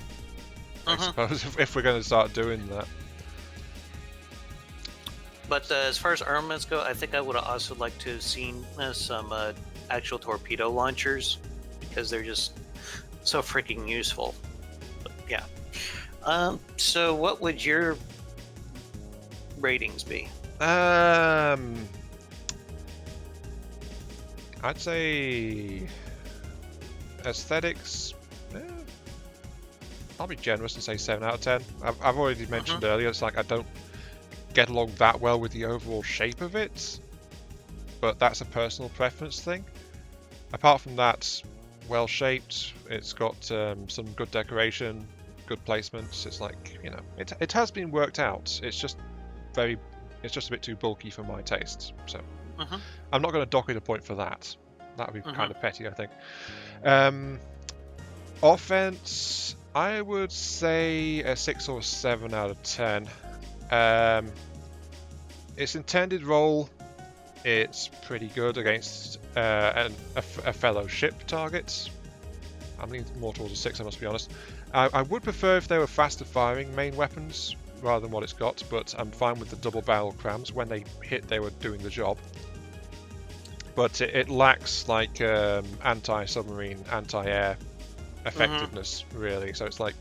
I suppose if we're going to start doing that.
But as far as armaments go, I think I would have also liked to have seen some actual torpedo launchers, because they're just so freaking useful. But, yeah. So what would your ratings be?
I'd say aesthetics. I'll be generous and say 7 out of 10. I've already mentioned earlier, it's like I don't get along that well with the overall shape of it, but that's a personal preference thing. Apart from that, well shaped, it's got some good decoration, good placements. It's like, you know, it has been worked out. It's just a bit too bulky for my tastes. So I'm not going to dock it a point for that. That would be kind of petty, I think. Offense, I would say a 6 or 7 out of 10. Its intended role, it's pretty good against a fellow ship target. I'm leaning more towards a 6, I must be honest. I would prefer if they were faster firing main weapons rather than what it's got, but I'm fine with the double barrel crams. When they hit, they were doing the job. But it lacks like anti-submarine, anti-air effectiveness, really. So it's like,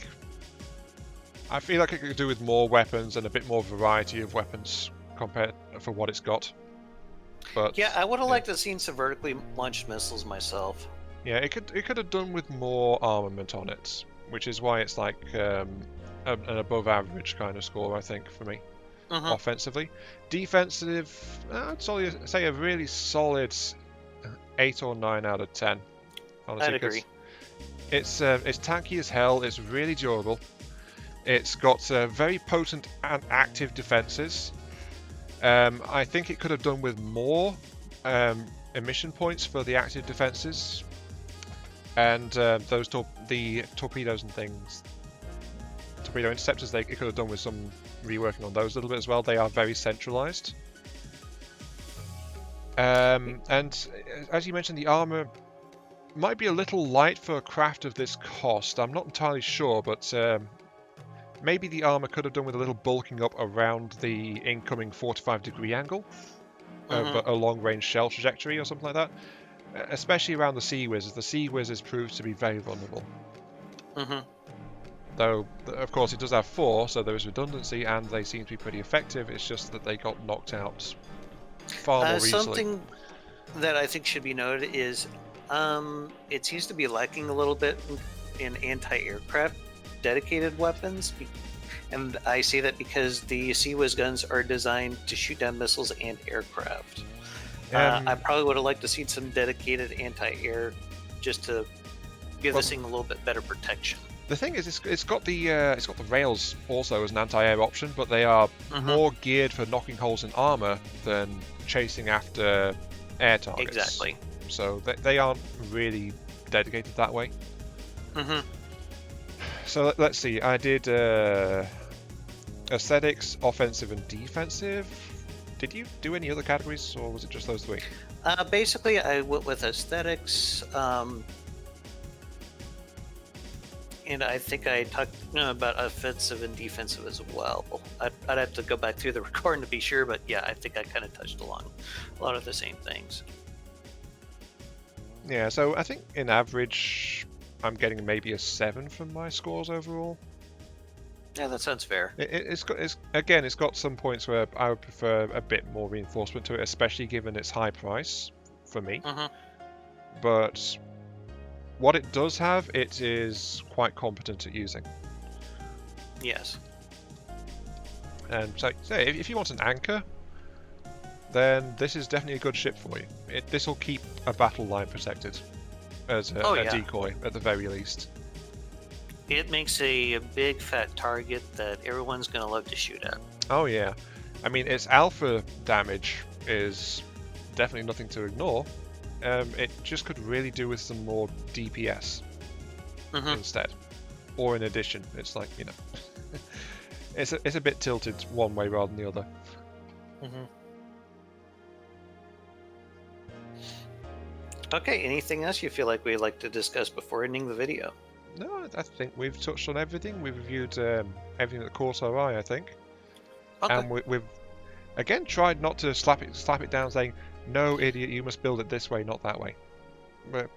I feel like it could do with more weapons and a bit more variety of weapons compared for what it's got. But
yeah, I would have liked to have seen some vertically launched missiles myself.
Yeah, it could have done with more armament on it, which is why it's like an above average kind of score, I think, for me. Offensively. Defensive, I'd say a really solid 8 or 9 out of 10. Honestly,
I'd agree.
It's tanky as hell. It's really durable. It's got very potent and active defenses. I think it could have done with more emission points for the active defenses, and the torpedoes and things. torpedo interceptors, it could have done with some reworking on those a little bit as well. They are very centralized. And as you mentioned, the armor might be a little light for a craft of this cost. I'm not entirely sure, but maybe the armor could have done with a little bulking up around the incoming 45-degree angle of a long-range shell trajectory or something like that. Especially around the Sea Whizzes. The Sea Whizzes proved to be very vulnerable. Though, of course, it does have 4, so there is redundancy, and they seem to be pretty effective. It's just that they got knocked out far more easily.
Something that I think should be noted is it seems to be lacking a little bit in anti-aircraft dedicated weapons. And I say that because the Sea Whiz guns are designed to shoot down missiles and aircraft. I probably would have liked to see some dedicated anti-air just to give this thing a little bit better protection.
The thing is, it's got the rails also as an anti-air option, but they are more geared for knocking holes in armor than chasing after air targets.
Exactly.
So they aren't really dedicated that way. So let's see. I did aesthetics, offensive, and defensive. Did you do any other categories, or was it just those 3?
Basically, I went with aesthetics, and I think I talked about offensive and defensive as well. I'd have to go back through the recording to be sure, but yeah, I think I kind of touched along a lot of the same things.
Yeah, so I think in average, I'm getting maybe a 7 from my scores overall.
Yeah, that sounds fair.
It's got some points where I would prefer a bit more reinforcement to it, especially given its high price for me. But what it does have, it is quite competent at using.
Yes.
And so if you want an anchor, then this is definitely a good ship for you. This will keep a battle line protected as a decoy at the very least.
It makes a big fat target that everyone's going to love to shoot at.
Oh yeah. I mean, its alpha damage is definitely nothing to ignore. It just could really do with some more DPS instead. Or in addition. It's like, it's a bit tilted one way rather than the other.
Okay, anything else you feel like we'd like to discuss before ending the video?
No, I think we've touched on everything. We've reviewed everything that caught our eye, I think.
Okay.
And we've again tried not to slap it down, saying, "No, idiot, you must build it this way, not that way."
I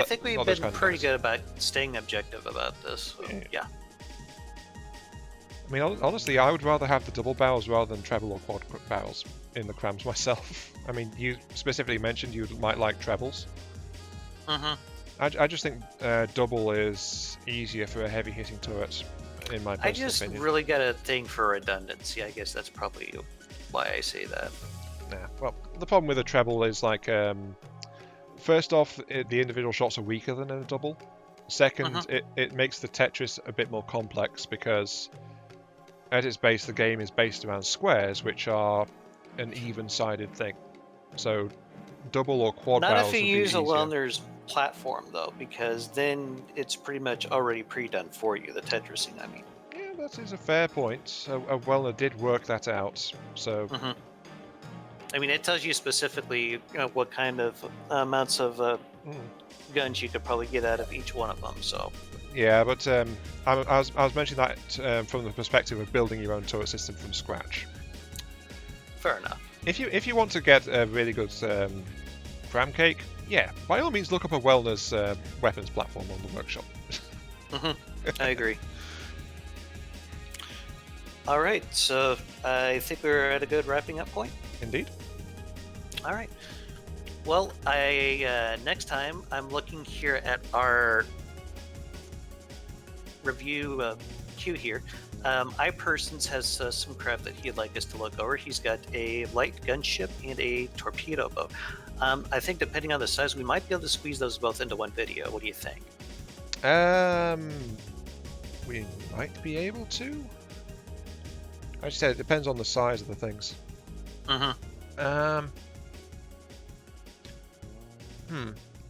think we've been pretty good about staying objective about this. So, yeah.
I mean, honestly, I would rather have the double barrels rather than treble or quad barrels in the crams myself. I mean, you specifically mentioned you might like trebles. I just think double is easier for a heavy-hitting turret, in my personal opinion.
I just really got a thing for redundancy. I guess that's probably why I say that.
Yeah. Well, the problem with a treble is like, first off, the individual shots are weaker than in a double. Second, it makes the Tetris a bit more complex because, at its base, the game is based around squares, which are an even-sided thing. So, double or quad barrels would be easier.
Not if you use a Wellner's platform, though, because then it's pretty much already pre-done for you, the Tetrising, I mean.
Yeah, that is a fair point. Wellner did work that out, so...
I mean, it tells you specifically what kind of amounts of guns you could probably get out of each one of them, so...
Yeah, but I was mentioning that from the perspective of building your own turret system from scratch.
Fair enough.
If you want to get a really good cram cake, yeah, by all means look up a Wellner's weapons platform on the workshop.
I agree. All right, so I think we're at a good wrapping up point.
Indeed.
All right. Well, next time I'm looking here at our review queue here. iPersons has some craft that he'd like us to look over. He's got a light gunship and a torpedo boat. I think depending on the size, we might be able to squeeze those both into one video. What do you think?
We might be able to. As you said, it depends on the size of the things.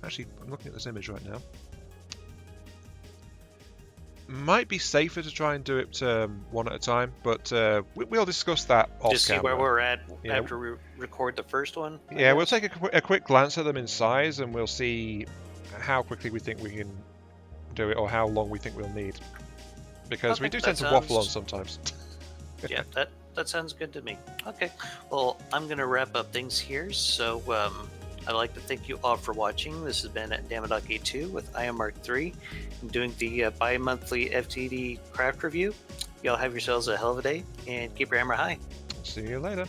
Actually, I'm looking at this image right now. might be safer to try and do it one at a time, but we'll discuss that off
Just see
camera.
where we're at
Yeah.
after we record the first one. I
Yeah, we'll
guess.
take a quick glance at them in size, and we'll see how quickly we think we can do it, or how long we think we'll need. Because we
Okay,
do
that
tend to waffle on
sounds-
sometimes.
Yeah, that sounds good to me. Okay, well, I'm gonna wrap up things here. So I'd like to thank you all for watching. This has been Damaddok A2 with I Am Mark III, doing the bi-monthly FTD craft review. Y'all have yourselves a hell of a day, and keep your hammer high.
See you later.